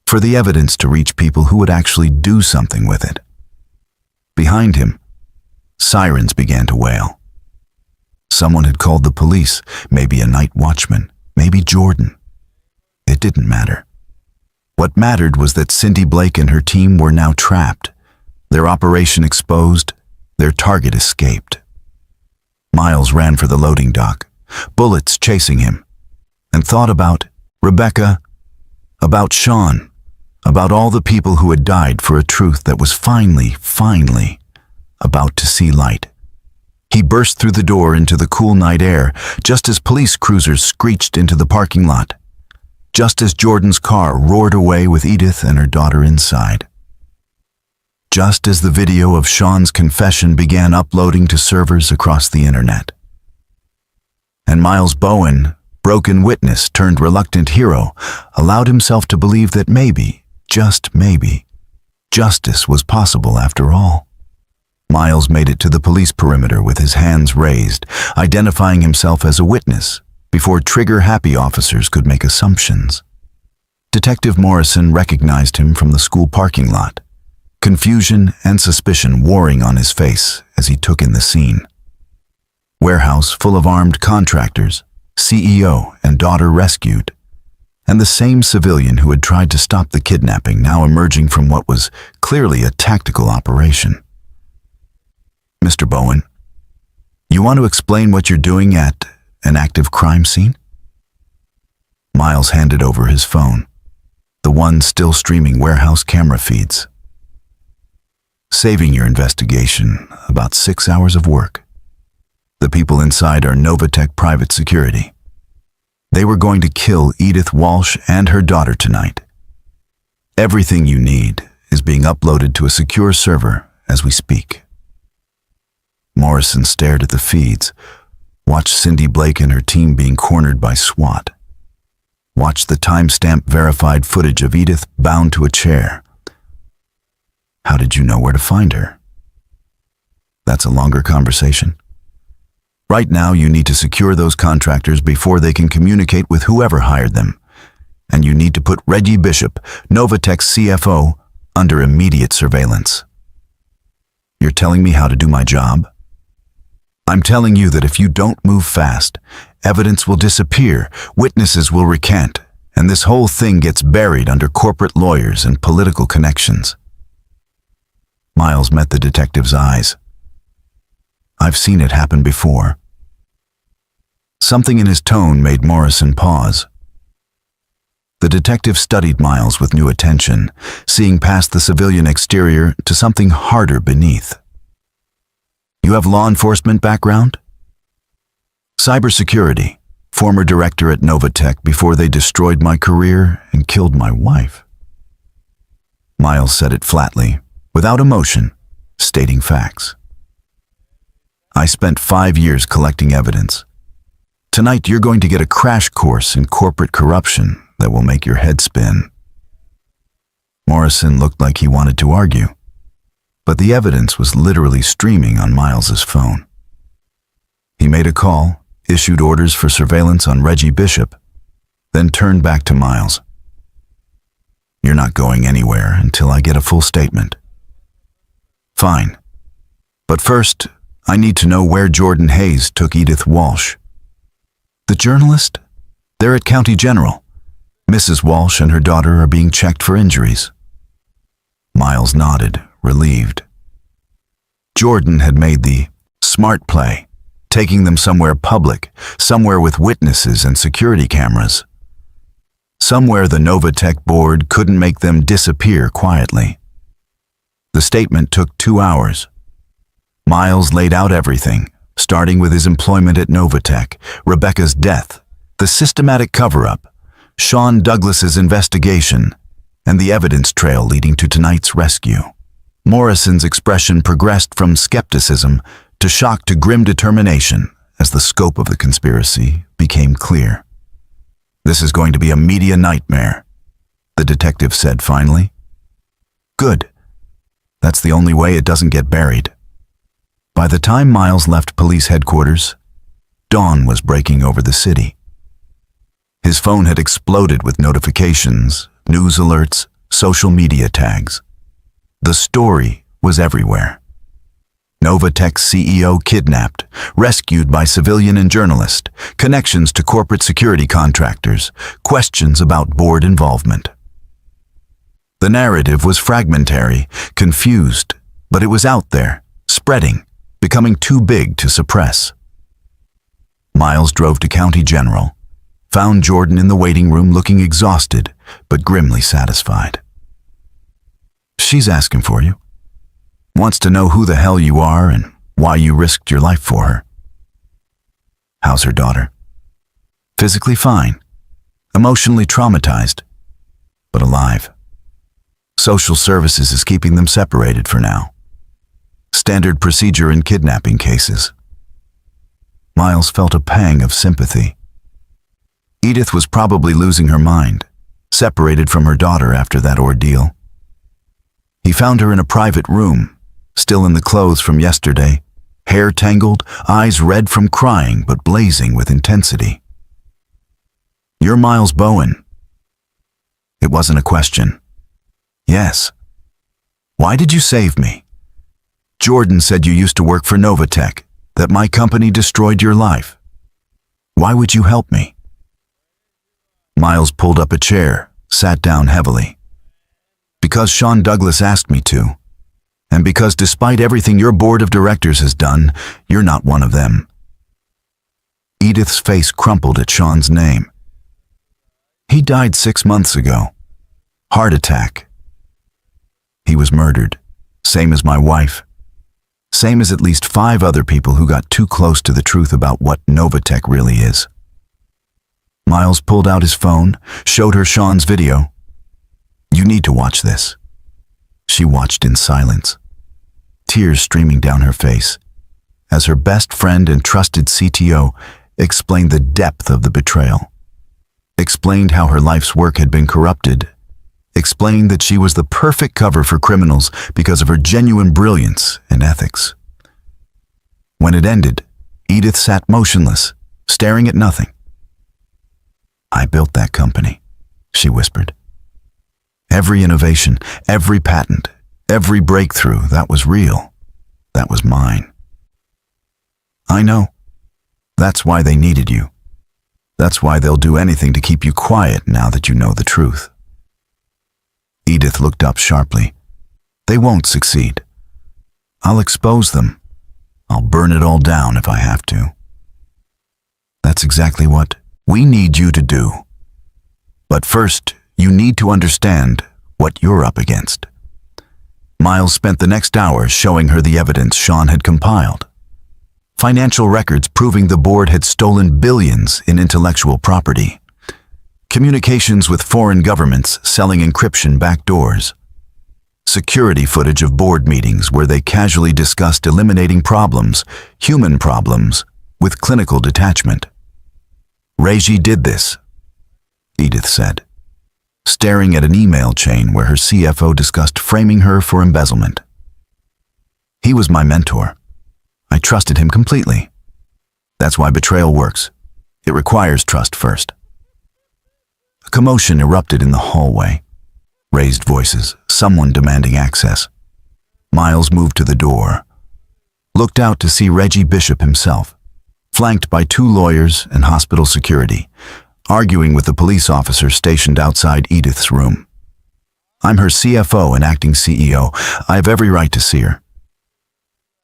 for the evidence to reach people who would actually do something with it. Behind him, sirens began to wail. Someone had called the police, maybe a night watchman, maybe Jordan. It didn't matter. What mattered was that Cindy Blake and her team were now trapped, their operation exposed, their target escaped. Miles ran for the loading dock, bullets chasing him, and thought about Rebecca, about Sean, about all the people who had died for a truth that was finally about to see light. He burst through the door into the cool night air, just as police cruisers screeched into the parking lot, just as Jordan's car roared away with Edith and her daughter inside. Just as the video of Sean's confession began uploading to servers across the internet. And Miles Bowen, broken witness turned reluctant hero, allowed himself to believe that maybe, just maybe, justice was possible after all. Miles made it to the police perimeter with his hands raised, identifying himself as a witness, before trigger-happy officers could make assumptions. Detective Morrison recognized him from the school parking lot, confusion and suspicion warring on his face as he took in the scene. Warehouse full of armed contractors, CEO and daughter rescued, and the same civilian who had tried to stop the kidnapping now emerging from what was clearly a tactical operation. "Mr. Bowen, you want to explain what you're doing at an active crime scene?" Miles handed over his phone, the one still streaming warehouse camera feeds. "Saving your investigation about 6 hours of work. The people inside are Novatech Private Security. They were going to kill Edith Walsh and her daughter tonight. Everything you need is being uploaded to a secure server as we speak." Morrison stared at the feeds, watched Cindy Blake and her team being cornered by SWAT, watched the timestamp-verified footage of Edith bound to a chair. "How did you know where to find her?" "That's a longer conversation. Right now, you need to secure those contractors before they can communicate with whoever hired them. And you need to put Reggie Bishop, Novatech's CFO, under immediate surveillance." "You're telling me how to do my job?" "I'm telling you that if you don't move fast, evidence will disappear, witnesses will recant, and this whole thing gets buried under corporate lawyers and political connections." Miles met the detective's eyes. "I've seen it happen before." Something in his tone made Morrison pause. The detective studied Miles with new attention, seeing past the civilian exterior to something harder beneath. "You have law enforcement background?" "Cybersecurity, former director at Novatech before they destroyed my career and killed my wife." Miles said it flatly, without emotion, stating facts. "I spent 5 years collecting evidence. Tonight you're going to get a crash course in corporate corruption that will make your head spin." Morrison looked like he wanted to argue, but the evidence was literally streaming on Miles's phone. He made a call, issued orders for surveillance on Reggie Bishop, then turned back to Miles. "You're not going anywhere until I get a full statement." "Fine. But first, I need to know where Jordan Hayes took Edith Walsh." "The journalist? They're at County General. Mrs. Walsh and her daughter are being checked for injuries." Miles nodded, relieved. Jordan had made the smart play, taking them somewhere public, somewhere with witnesses and security cameras. Somewhere the Novatech board couldn't make them disappear quietly. The statement took 2 hours. Miles laid out everything, starting with his employment at Novatech, Rebecca's death, the systematic cover-up, Sean Douglas's investigation, and the evidence trail leading to tonight's rescue. Morrison's expression progressed from skepticism to shock to grim determination as the scope of the conspiracy became clear. "This is going to be a media nightmare," the detective said finally. "Good. That's the only way it doesn't get buried." By the time Miles left police headquarters, dawn was breaking over the city. His phone had exploded with notifications, news alerts, social media tags. The story was everywhere. Novatech CEO kidnapped, rescued by civilian and journalist, connections to corporate security contractors, questions about board involvement. The narrative was fragmentary, confused, but it was out there, spreading, becoming too big to suppress. Miles drove to County General, found Jordan in the waiting room looking exhausted, but grimly satisfied. "She's asking for you. Wants to know who the hell you are and why you risked your life for her." "How's her daughter?" "Physically fine, emotionally traumatized, but alive. Social services is keeping them separated for now. Standard procedure in kidnapping cases." Miles felt a pang of sympathy. Edith was probably losing her mind, separated from her daughter after that ordeal. He found her in a private room, still in the clothes from yesterday, hair tangled, eyes red from crying but blazing with intensity. "You're Miles Bowen." It wasn't a question. "Yes." "Why did you save me?" "Jordan said you used to work for Novatech, that my company destroyed your life. Why would you help me?" Miles pulled up a chair, sat down heavily. "Because Sean Douglas asked me to. And because despite everything your board of directors has done, you're not one of them." Edith's face crumpled at Sean's name. "He died 6 months ago. Heart attack. He was murdered, same as my wife. Same as at least 5 other people who got too close to the truth about what Novatech really is." Miles pulled out his phone, showed her Sean's video. "You need to watch this." She watched in silence, tears streaming down her face, as her best friend and trusted CTO explained the depth of the betrayal, explained how her life's work had been corrupted, explained that she was the perfect cover for criminals because of her genuine brilliance and ethics. When it ended, Edith sat motionless, staring at nothing. "I built that company," she whispered. "Every innovation, every patent, every breakthrough, that was real. That was mine. I know. That's why they needed you. That's why they'll do anything to keep you quiet now that you know the truth." Edith looked up sharply. "They won't succeed. I'll expose them. I'll burn it all down if I have to." "That's exactly what we need you to do. But first, you need to understand what you're up against." Miles spent the next hour showing her the evidence Sean had compiled. Financial records proving the board had stolen billions in intellectual property. Communications with foreign governments selling encryption backdoors. Security footage of board meetings where they casually discussed eliminating problems, human problems, with clinical detachment. "Reggie did this," Edith said, staring at an email chain where her CFO discussed framing her for embezzlement. "He was my mentor. I trusted him completely. That's why betrayal works. It requires trust first." A commotion erupted in the hallway. Raised voices, someone demanding access. Miles moved to the door, looked out to see Reggie Bishop himself, flanked by 2 lawyers and hospital security, arguing with the police officer stationed outside Edith's room. "I'm her CFO and acting CEO. I have every right to see her."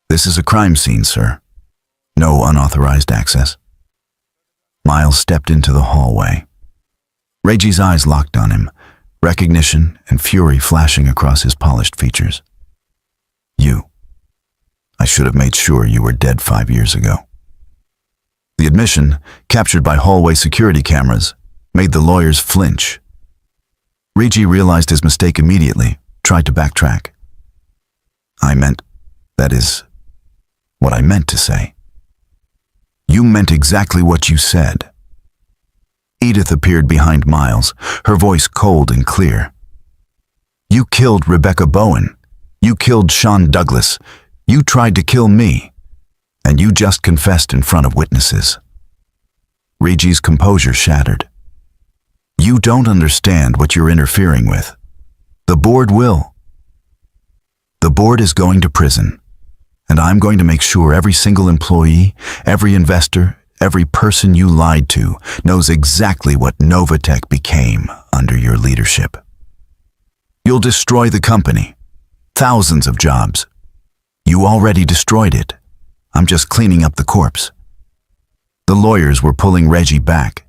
"This is a crime scene, sir. No unauthorized access." Miles stepped into the hallway. Reggie's eyes locked on him, recognition and fury flashing across his polished features. "You. I should have made sure you were dead 5 years ago." The admission, captured by hallway security cameras, made the lawyers flinch. Reggie realized his mistake immediately, tried to backtrack. That is, what I meant to say." "You meant exactly what you said." Edith appeared behind Miles, her voice cold and clear. "You killed Rebecca Bowen. You killed Sean Douglas. You tried to kill me. And you just confessed in front of witnesses." Reggie's composure shattered. "You don't understand what you're interfering with. The board will. The board is going to prison, and I'm going to make sure every single employee, every investor, every person you lied to knows exactly what Novatech became under your leadership. You'll destroy the company. Thousands of jobs. You already destroyed it. I'm just cleaning up the corpse." The lawyers were pulling Reggie back,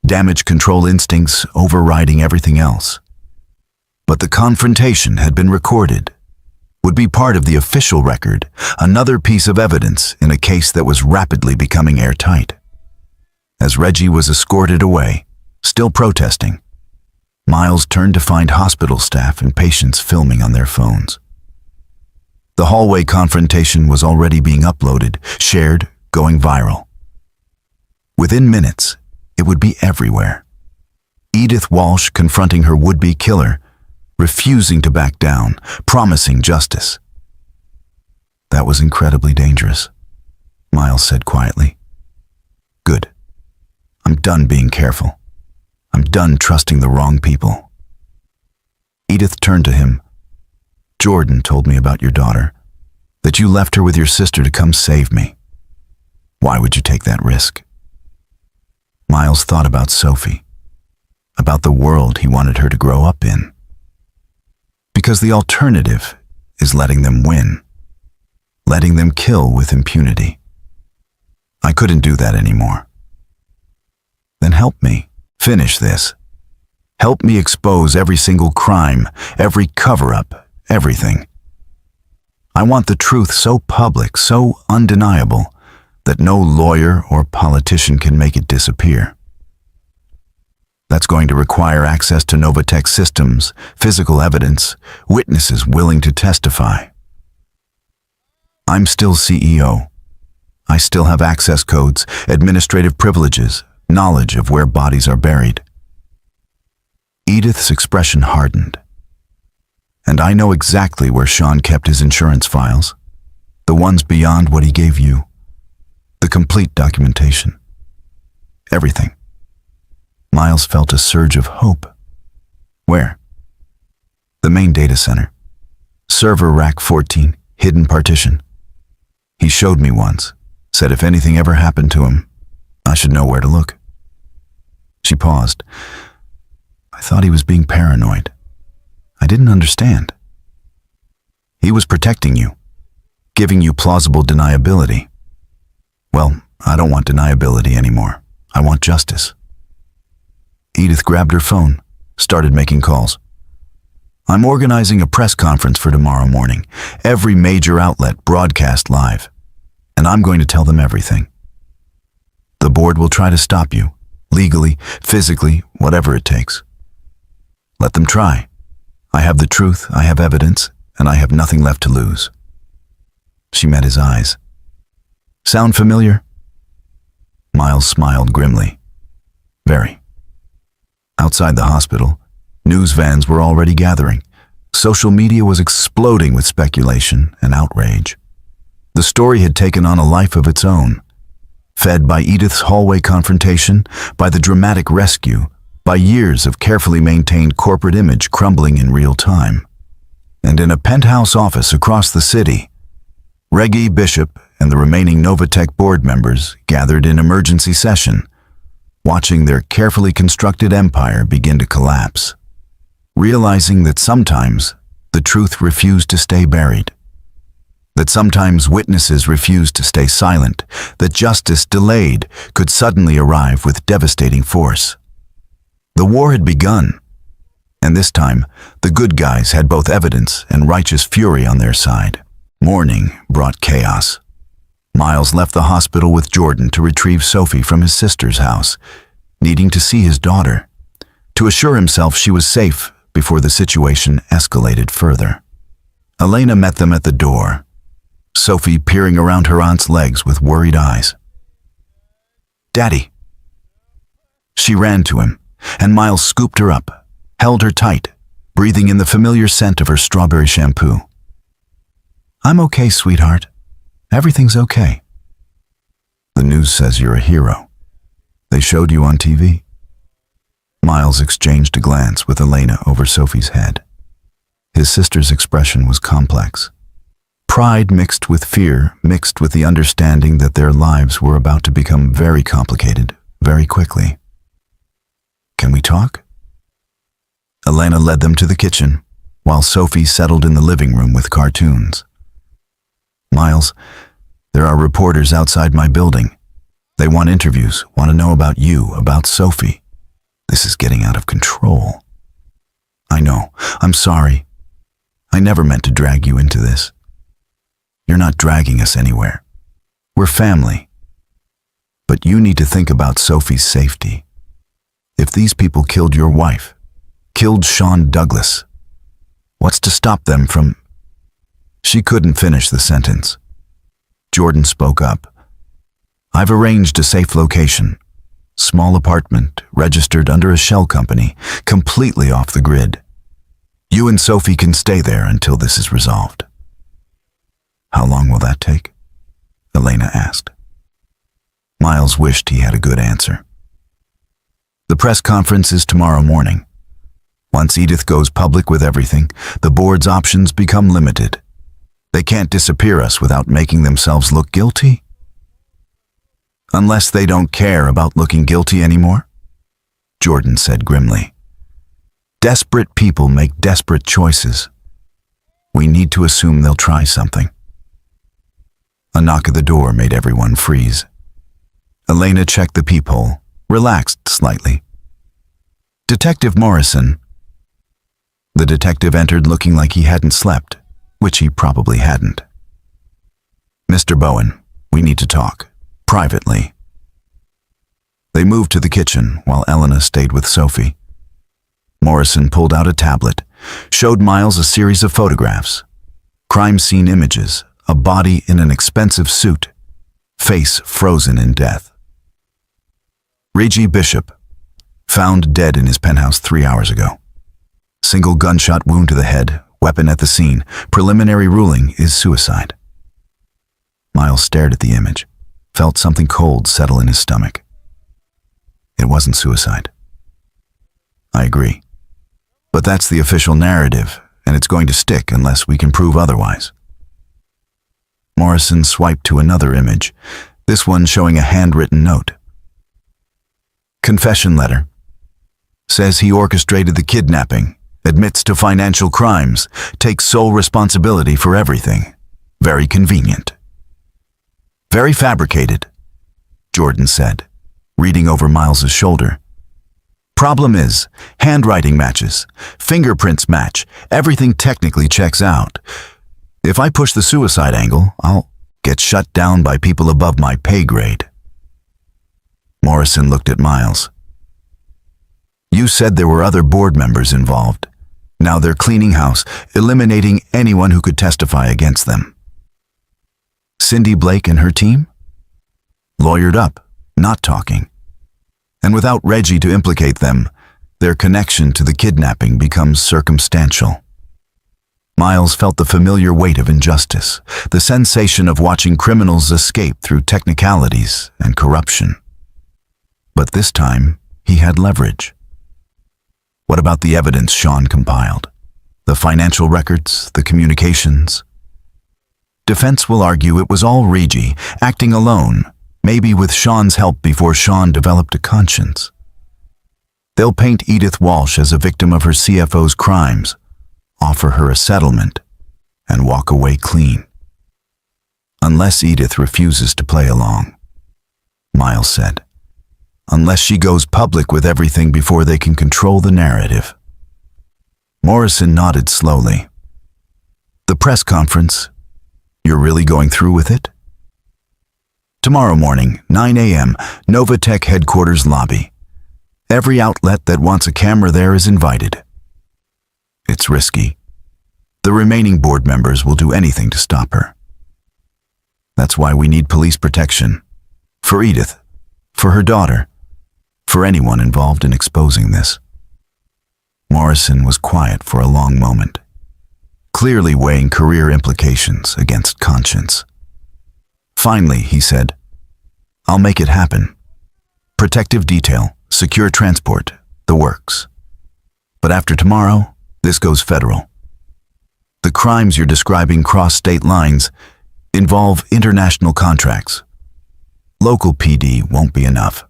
damage control instincts overriding everything else. But the confrontation had been recorded, would be part of the official record, another piece of evidence in a case that was rapidly becoming airtight. As Reggie was escorted away, still protesting, Miles turned to find hospital staff and patients filming on their phones. The hallway confrontation was already being uploaded, shared, going viral. Within minutes, it would be everywhere. Edith Walsh confronting her would-be killer, refusing to back down, promising justice. "That was incredibly dangerous," Miles said quietly. "Good. I'm done being careful. I'm done trusting the wrong people. Edith turned to him. Jordan told me about your daughter, that you left her with your sister to come save me. Why would you take that risk? Miles thought about Sophie, about the world he wanted her to grow up in. Because the alternative is letting them win, letting them kill with impunity. I couldn't do that anymore. Then help me finish this. Help me expose every single crime, every cover-up, everything. I want the truth so public, so undeniable, that no lawyer or politician can make it disappear. That's going to require access to Novatech systems, physical evidence, witnesses willing to testify. I'm still CEO. I still have access codes, administrative privileges, knowledge of where bodies are buried. Edith's expression hardened. And I know exactly where Sean kept his insurance files, the ones beyond what he gave you. The complete documentation. Everything. Miles felt a surge of hope. Where? The main data center. Server rack 14, hidden partition. He showed me once, said if anything ever happened to him, I should know where to look. She paused. I thought he was being paranoid. I didn't understand. He was protecting you, giving you plausible deniability. Well, I don't want deniability anymore. I want justice. Edith grabbed her phone, started making calls. I'm organizing a press conference for tomorrow morning. Every major outlet broadcast live. And I'm going to tell them everything. The board will try to stop you, legally, physically, whatever it takes. Let them try. I have the truth, I have evidence, and I have nothing left to lose. She met his eyes. Sound familiar? Miles smiled grimly. Very. Outside the hospital, news vans were already gathering. Social media was exploding with speculation and outrage. The story had taken on a life of its own, fed by Edith's hallway confrontation, by the dramatic rescue, by years of carefully maintained corporate image crumbling in real time. And in a penthouse office across the city, Reggie Bishop and the remaining Novatech board members gathered in emergency session, watching their carefully constructed empire begin to collapse, realizing that sometimes the truth refused to stay buried, that sometimes witnesses refused to stay silent, that justice delayed could suddenly arrive with devastating force. The war had begun, and this time the good guys had both evidence and righteous fury on their side. Morning brought chaos. Miles left the hospital with Jordan to retrieve Sophie from his sister's house, needing to see his daughter, to assure himself she was safe before the situation escalated further. Elena met them at the door, Sophie peering around her aunt's legs with worried eyes. Daddy. She ran to him, and Miles scooped her up, held her tight, breathing in the familiar scent of her strawberry shampoo. I'm okay, sweetheart. Everything's okay. The news says you're a hero. They showed you on TV. Miles exchanged a glance with Elena over Sophie's head. His sister's expression was complex. Pride mixed with fear, mixed with the understanding that their lives were about to become very complicated, very quickly. Can we talk? Elena led them to the kitchen, while Sophie settled in the living room with cartoons. Miles, there are reporters outside my building. They want interviews, want to know about you, about Sophie. This is getting out of control. I know. I'm sorry. I never meant to drag you into this. You're not dragging us anywhere. We're family. But you need to think about Sophie's safety. If these people killed your wife, killed Sean Douglas, what's to stop them from... She couldn't finish the sentence. Jordan spoke up. I've arranged a safe location. Small apartment, registered under a shell company, completely off the grid. You and Sophie can stay there until this is resolved. How long will that take? Elena asked. Miles wished he had a good answer. The press conference is tomorrow morning. Once Edith goes public with everything, the board's options become limited. They can't disappear us without making themselves look guilty. Unless they don't care about looking guilty anymore, Jordan said grimly. Desperate people make desperate choices. We need to assume they'll try something. A knock at the door made everyone freeze. Elena checked the peephole, relaxed slightly. Detective Morrison. The detective entered looking like he hadn't slept, which he probably hadn't. Mr. Bowen, we need to talk, privately. They moved to the kitchen while Elena stayed with Sophie. Morrison pulled out a tablet, showed Miles a series of photographs. Crime scene images, a body in an expensive suit, face frozen in death. Reggie Bishop, found dead in his penthouse 3 hours ago. Single gunshot wound to the head, weapon at the scene. Preliminary ruling is suicide. Miles stared at the image, felt something cold settle in his stomach. It wasn't suicide. I agree. But that's the official narrative, and it's going to stick unless we can prove otherwise. Morrison swiped to another image, this one showing a handwritten note. Confession letter. Says he orchestrated the kidnapping, admits to financial crimes, takes sole responsibility for everything. Very convenient. Very fabricated, Jordan said, reading over Miles's shoulder. Problem is, handwriting matches, fingerprints match, everything technically checks out. If I push the suicide angle, I'll get shut down by people above my pay grade. Morrison looked at Miles. You said there were other board members involved. Now they're cleaning house, eliminating anyone who could testify against them. Cindy Blake and her team? Lawyered up, not talking. And without Reggie to implicate them, their connection to the kidnapping becomes circumstantial. Miles felt the familiar weight of injustice, the sensation of watching criminals escape through technicalities and corruption. But this time, he had leverage. What about the evidence Sean compiled? The financial records, the communications? Defense will argue it was all Reggie, acting alone, maybe with Sean's help before Sean developed a conscience. They'll paint Edith Walsh as a victim of her CFO's crimes, offer her a settlement, and walk away clean. Unless Edith refuses to play along, Miles said. Unless she goes public with everything before they can control the narrative. Morrison nodded slowly. The press conference, you're really going through with it? Tomorrow morning, 9 a.m., Novatech headquarters lobby. Every outlet that wants a camera there is invited. It's risky. The remaining board members will do anything to stop her. That's why we need police protection. For Edith, for her daughter, for anyone involved in exposing this. Morrison was quiet for a long moment, clearly weighing career implications against conscience. Finally, he said, I'll make it happen. Protective detail, secure transport, the works. But after tomorrow, this goes federal. The crimes you're describing cross state lines, involve international contracts. Local PD won't be enough.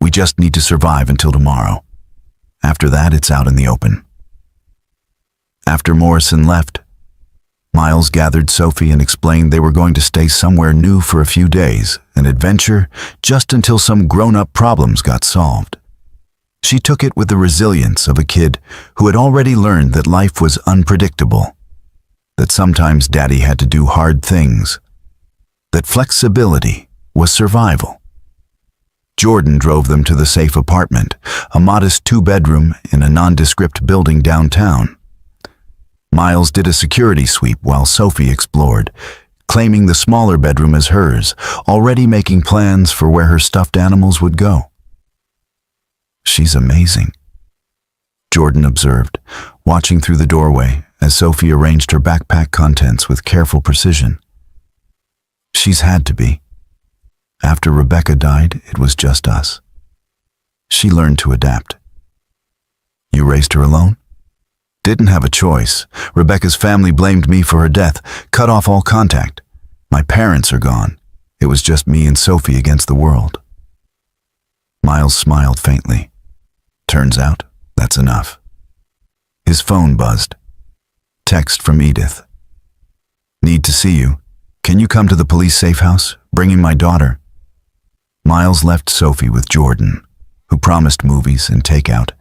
We just need to survive until tomorrow. After that, it's out in the open. After Morrison left, Miles gathered Sophie and explained they were going to stay somewhere new for a few days, an adventure, just until some grown-up problems got solved. She took it with the resilience of a kid who had already learned that life was unpredictable, that sometimes Daddy had to do hard things, that flexibility was survival. Jordan drove them to the safe apartment, a modest 2-bedroom in a nondescript building downtown. Miles did a security sweep while Sophie explored, claiming the smaller bedroom as hers, already making plans for where her stuffed animals would go. She's amazing, Jordan observed, watching through the doorway as Sophie arranged her backpack contents with careful precision. She's had to be. After Rebecca died, it was just us. She learned to adapt. You raised her alone? Didn't have a choice. Rebecca's family blamed me for her death, cut off all contact. My parents are gone. It was just me and Sophie against the world. Miles smiled faintly. Turns out, that's enough. His phone buzzed. Text from Edith. Need to see you. Can you come to the police safe house? Bring in my daughter. Miles left Sophie with Jordan, who promised movies and takeout,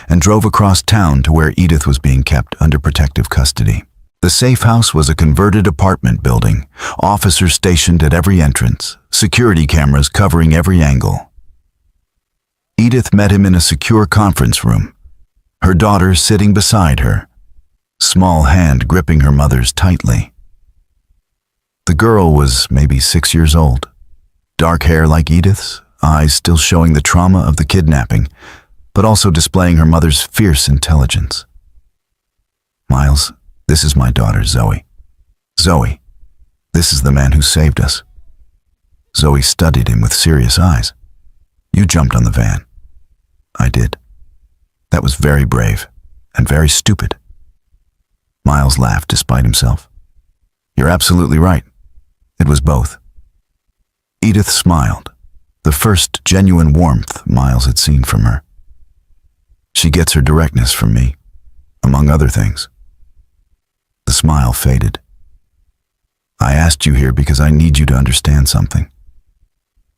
and drove across town to where Edith was being kept under protective custody. The safe house was a converted apartment building, officers stationed at every entrance, security cameras covering every angle. Edith met him in a secure conference room, her daughter sitting beside her, small hand gripping her mother's tightly. The girl was maybe 6 years old, dark hair like Edith's, eyes still showing the trauma of the kidnapping, but also displaying her mother's fierce intelligence. Miles, this is my daughter, Zoe. Zoe, this is the man who saved us. Zoe studied him with serious eyes. You jumped on the van. I did. That was very brave and very stupid. Miles laughed despite himself. You're absolutely right. It was both. Edith smiled, the first genuine warmth Miles had seen from her. She gets her directness from me, among other things. The smile faded. I asked you here because I need you to understand something.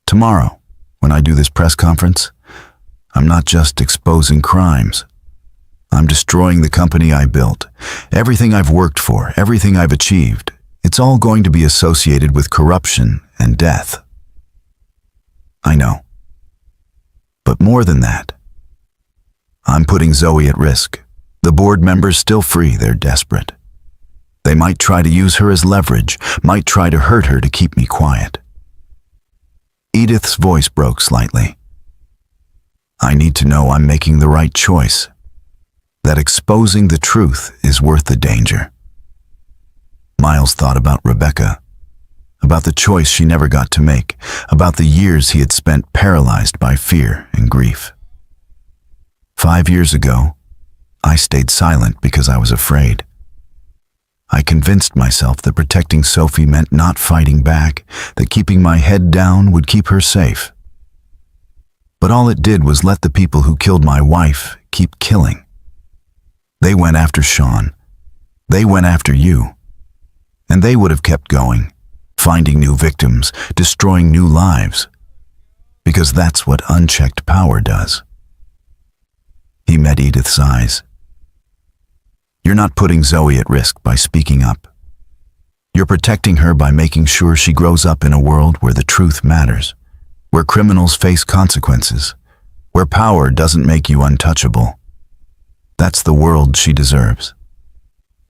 Tomorrow, when I do this press conference, I'm not just exposing crimes. I'm destroying the company I built, everything I've worked for, everything I've achieved. It's all going to be associated with corruption and death. I know. But more than that, I'm putting Zoe at risk. The board members still free, they're desperate. They might try to use her as leverage, might try to hurt her to keep me quiet. Edith's voice broke slightly. I need to know I'm making the right choice, that exposing the truth is worth the danger. Miles thought about Rebecca, about the choice she never got to make, about the years he had spent paralyzed by fear and grief. 5 years ago, I stayed silent because I was afraid. I convinced myself that protecting Sophie meant not fighting back, that keeping my head down would keep her safe. But all it did was let the people who killed my wife keep killing. They went after Sean. They went after you. And they would have kept going, finding new victims, destroying new lives. Because that's what unchecked power does. He met Edith's eyes. You're not putting Zoe at risk by speaking up. You're protecting her by making sure she grows up in a world where the truth matters, where criminals face consequences, where power doesn't make you untouchable. That's the world she deserves.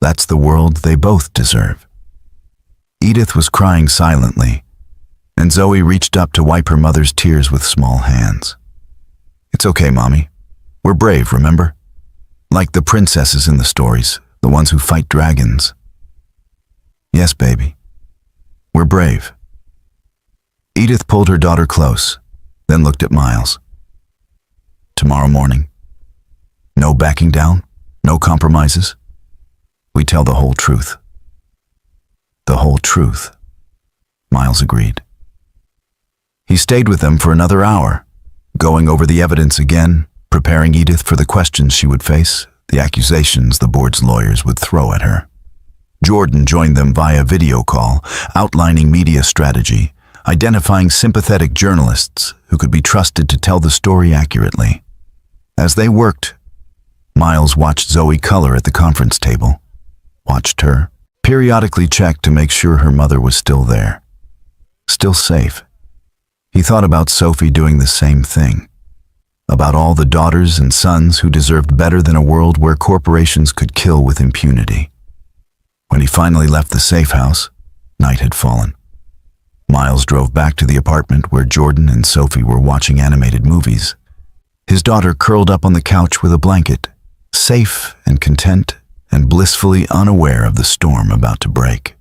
That's the world they both deserve. Edith was crying silently, and Zoe reached up to wipe her mother's tears with small hands. It's okay, Mommy. We're brave, remember? Like the princesses in the stories, the ones who fight dragons. Yes, baby. We're brave. Edith pulled her daughter close, then looked at Miles. Tomorrow morning. No backing down, no compromises. We tell the whole truth. The whole truth, Miles agreed. He stayed with them for another hour, going over the evidence again, preparing Edith for the questions she would face, the accusations the board's lawyers would throw at her. Jordan joined them via video call, outlining media strategy, identifying sympathetic journalists who could be trusted to tell the story accurately. As they worked, Miles watched Zoe color at the conference table, watched her, periodically checked to make sure her mother was still there, still safe. He thought about Sophie doing the same thing, about all the daughters and sons who deserved better than a world where corporations could kill with impunity. When he finally left the safe house, night had fallen. Miles drove back to the apartment where Jordan and Sophie were watching animated movies. His daughter curled up on the couch with a blanket, safe and content and blissfully unaware of the storm about to break.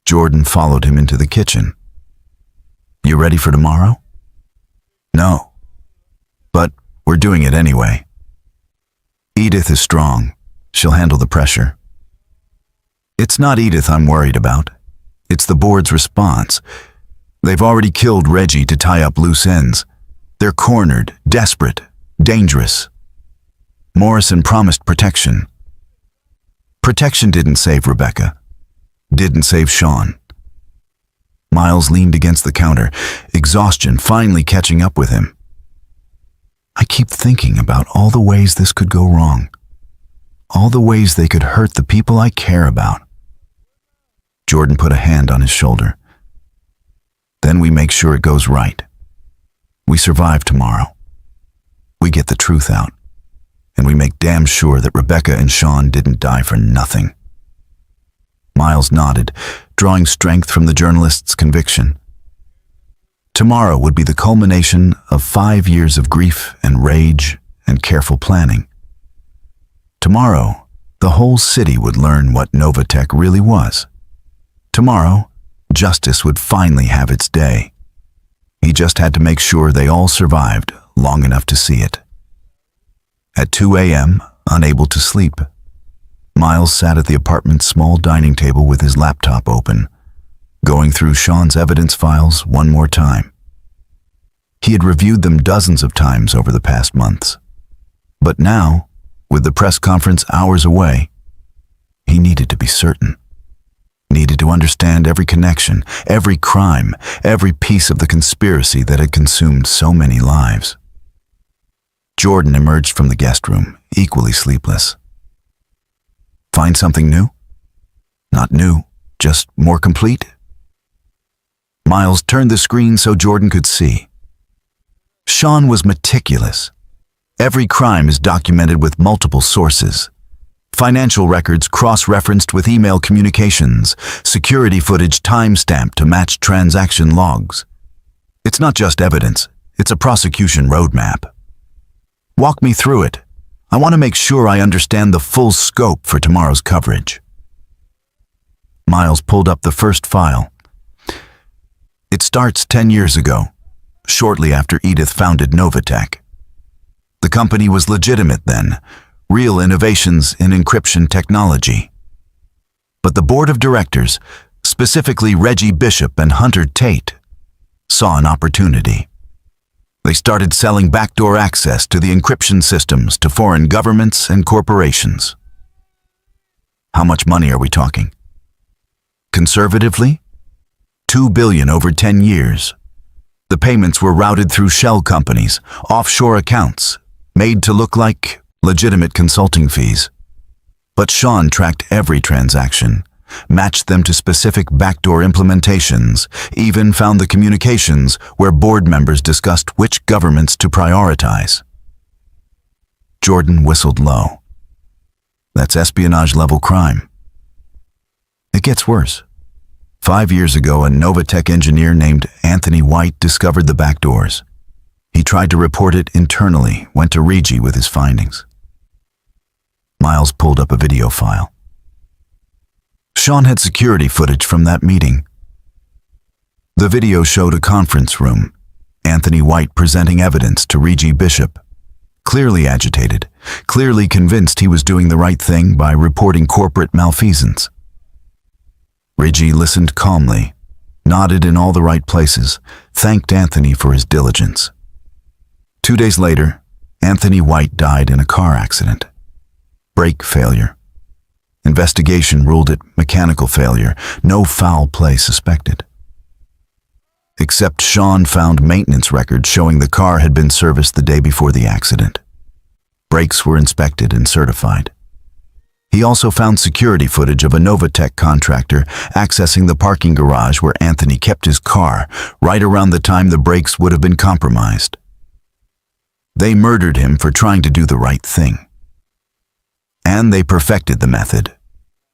Jordan followed him into the kitchen. You ready for tomorrow? No. But We're doing it anyway. Edith is strong. She'll handle the pressure. It's not Edith I'm worried about. It's the board's response. They've already killed Reggie to tie up loose ends. They're cornered, desperate, dangerous. Morrison promised protection. Protection didn't save Rebecca. Didn't save Sean. Miles leaned against the counter, exhaustion finally catching up with him. I keep thinking about all the ways this could go wrong. All the ways they could hurt the people I care about. Jordan put a hand on his shoulder. Then we make sure it goes right. We survive tomorrow. We get the truth out. And we make damn sure that Rebecca and Sean didn't die for nothing. Miles nodded, drawing strength from the journalist's conviction. Tomorrow would be the culmination of 5 years of grief and rage and careful planning. Tomorrow, the whole city would learn what Novatech really was. Tomorrow, justice would finally have its day. He just had to make sure they all survived long enough to see it. At 2 a.m., unable to sleep, Miles sat at the apartment's small dining table with his laptop open, going through Sean's evidence files one more time. He had reviewed them dozens of times over the past months. But now, with the press conference hours away, he needed to be certain. Needed to understand every connection, every crime, every piece of the conspiracy that had consumed so many lives. Jordan emerged from the guest room, equally sleepless. Find something new? Not new, just more complete? Miles turned the screen so Jordan could see. Sean was meticulous. Every crime is documented with multiple sources. Financial records cross-referenced with email communications, security footage time-stamped to match transaction logs. It's not just evidence, it's a prosecution roadmap. Walk me through it. I want to make sure I understand the full scope for tomorrow's coverage. Miles pulled up the first file. It starts 10 years ago, shortly after Edith founded Novatech. The company was legitimate then, real innovations in encryption technology. But the board of directors, specifically Reggie Bishop and Hunter Tate, saw an opportunity. They started selling backdoor access to the encryption systems to foreign governments and corporations. How much money are we talking? Conservatively, $2 billion over 10 years. The payments were routed through shell companies, offshore accounts, made to look like legitimate consulting fees. But Sean tracked every transaction, matched them to specific backdoor implementations, even found the communications where board members discussed which governments to prioritize. Jordan whistled low. That's espionage-level crime. It gets worse. 5 years ago, a Novatech engineer named Anthony White discovered the backdoors. He tried to report it internally, went to Reggie with his findings. Miles pulled up a video file. Sean had security footage from that meeting. The video showed a conference room, Anthony White presenting evidence to Reggie Bishop, clearly agitated, clearly convinced he was doing the right thing by reporting corporate malfeasance. Reggie listened calmly, nodded in all the right places, thanked Anthony for his diligence. 2 days later, Anthony White died in a car accident. Brake failure. Investigation ruled it mechanical failure, no foul play suspected. Except Sean found maintenance records showing the car had been serviced the day before the accident. Brakes were inspected and certified. He also found security footage of a Novatech contractor accessing the parking garage where Anthony kept his car right around the time the brakes would have been compromised. They murdered him for trying to do the right thing. And they perfected the method.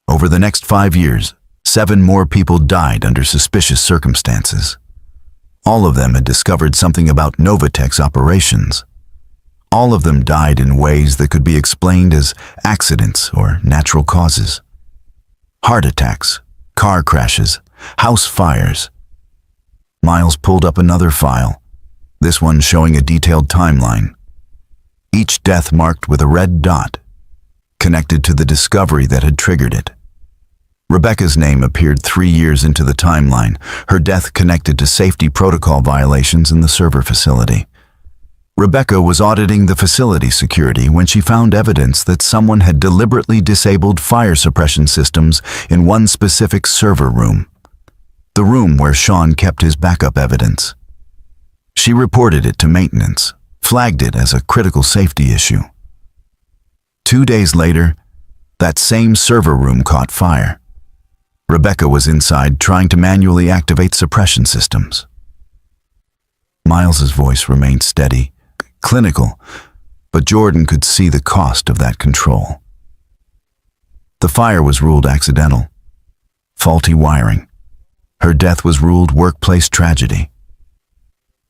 Over the next 5 years, 7 more people died under suspicious circumstances. All of them had discovered something about Novatech's operations. All of them died in ways that could be explained as accidents or natural causes. Heart attacks, car crashes, house fires. Miles pulled up another file, this one showing a detailed timeline. each death marked with a red dot, connected to the discovery that had triggered it. Rebecca's name appeared 3 years into the timeline, her death connected to safety protocol violations in the server facility. Rebecca was auditing the facility security when she found evidence that someone had deliberately disabled fire suppression systems in one specific server room, the room where Sean kept his backup evidence. She reported it to maintenance, flagged it as a critical safety issue. 2 days later, that same server room caught fire. Rebecca was inside trying to manually activate suppression systems. Miles's voice remained steady, clinical, but Jordan could see the cost of that control. The fire was ruled accidental, faulty wiring. Her death was ruled workplace tragedy.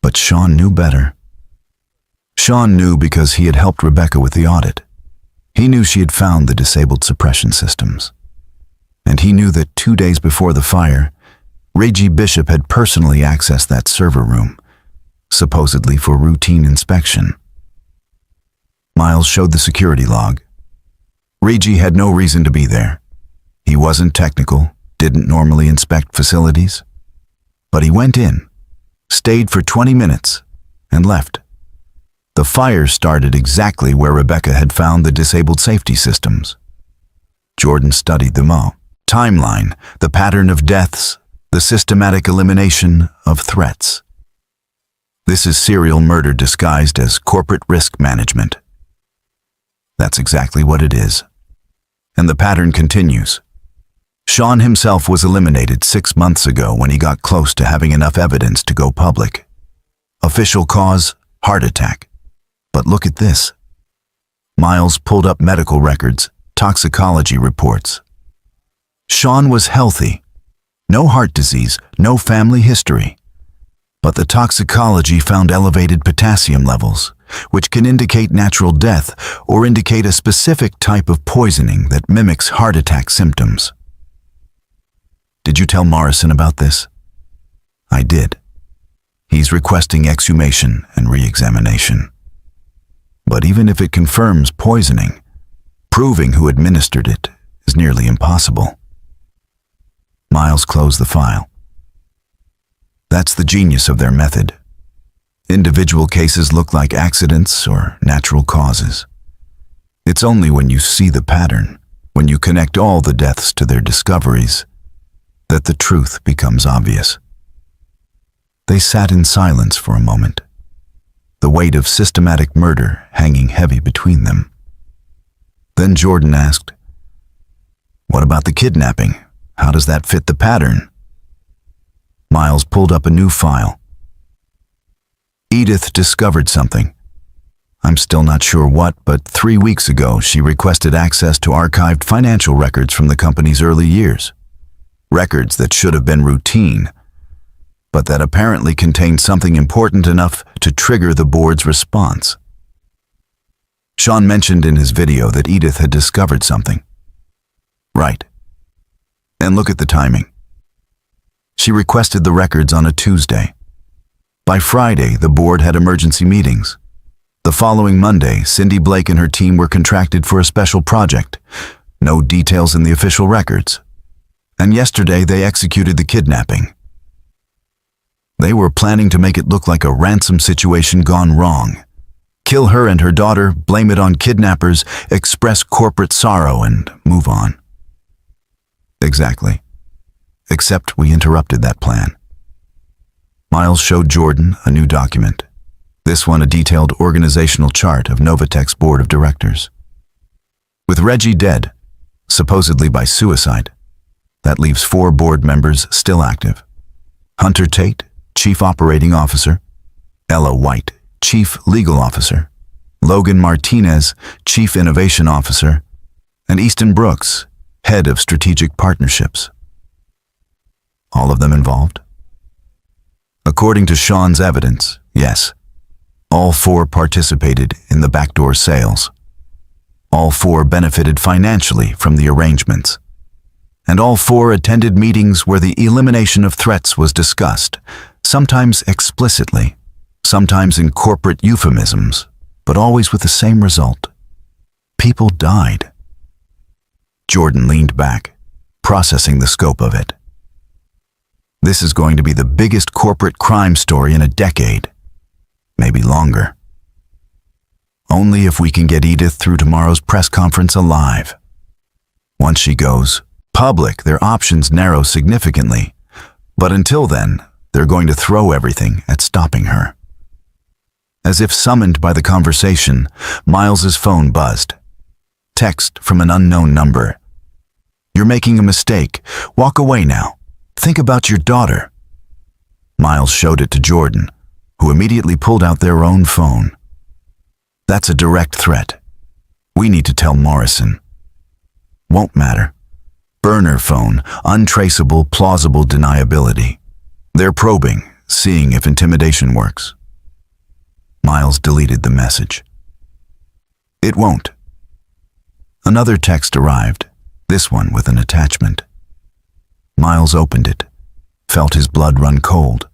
But Sean knew better. Sean knew because he had helped Rebecca with the audit. He knew she had found the disabled suppression systems. And he knew that 2 days before the fire, Reggie Bishop had personally accessed that server room, supposedly for routine inspection. Miles showed the security log. Reggie had no reason to be there. He wasn't technical, didn't normally inspect facilities. But he went in, stayed for 20 minutes, and left. The fire started exactly where Rebecca had found the disabled safety systems. Jordan studied them all. Timeline, the pattern of deaths, the systematic elimination of threats. This is serial murder disguised as corporate risk management. That's exactly what it is. And the pattern continues. Sean himself was eliminated 6 months ago when he got close to having enough evidence to go public. Official cause, heart attack. But look at this. Miles pulled up medical records, toxicology reports. Sean was healthy. No heart disease, no family history. But the toxicology found elevated potassium levels, which can indicate natural death or indicate a specific type of poisoning that mimics heart attack symptoms. Did you tell Morrison about this? I did. He's requesting exhumation and re-examination. But even if it confirms poisoning, proving who administered it is nearly impossible. Miles closed the file. That's the genius of their method. Individual cases look like accidents or natural causes. It's only when you see the pattern, when you connect all the deaths to their discoveries, that the truth becomes obvious. They sat in silence for a moment, the weight of systematic murder hanging heavy between them. Then Jordan asked, "What about the kidnapping? How does that fit the pattern?" Miles pulled up a new file. Edith discovered something. I'm still not sure what, but 3 weeks ago she requested access to archived financial records from the company's early years. Records that should have been routine, but that apparently contained something important enough to trigger the board's response. Sean mentioned in his video that Edith had discovered something. Right. And look at the timing. She requested the records on a Tuesday. By Friday, the board had emergency meetings. The following Monday, Cindy Blake and her team were contracted for a special project. No details in the official records. And yesterday, they executed the kidnapping. They were planning to make it look like a ransom situation gone wrong. Kill her and her daughter, blame it on kidnappers, express corporate sorrow, and move on. Exactly. Except we interrupted that plan. Miles showed Jordan a new document. This one a detailed organizational chart of Novatech's board of directors. With Reggie dead, supposedly by suicide, that leaves 4 board members still active. Hunter Tate, Chief Operating Officer. Ella White, Chief Legal Officer. Logan Martinez, Chief Innovation Officer. And Easton Brooks, Head of Strategic Partnerships. All of them involved? According to Sean's evidence, yes. All 4 participated in the backdoor sales. All 4 benefited financially from the arrangements. And all 4 attended meetings where the elimination of threats was discussed, sometimes explicitly, sometimes in corporate euphemisms, but always with the same result. People died. Jordan leaned back, processing the scope of it. This is going to be the biggest corporate crime story in a decade, maybe longer. Only if we can get Edith through tomorrow's press conference alive. Once she goes public, their options narrow significantly, but until then, they're going to throw everything at stopping her. As if summoned by the conversation, Miles's phone buzzed. Text from an unknown number. "You're making a mistake. Walk away now. Think about your daughter." Miles showed it to Jordan, who immediately pulled out their own phone. "That's a direct threat. We need to tell Morrison." "Won't matter. Burner phone, untraceable, plausible deniability. They're probing, seeing if intimidation works." Miles deleted the message. "It won't." Another text arrived, this one with an attachment. Miles opened it, felt his blood run cold.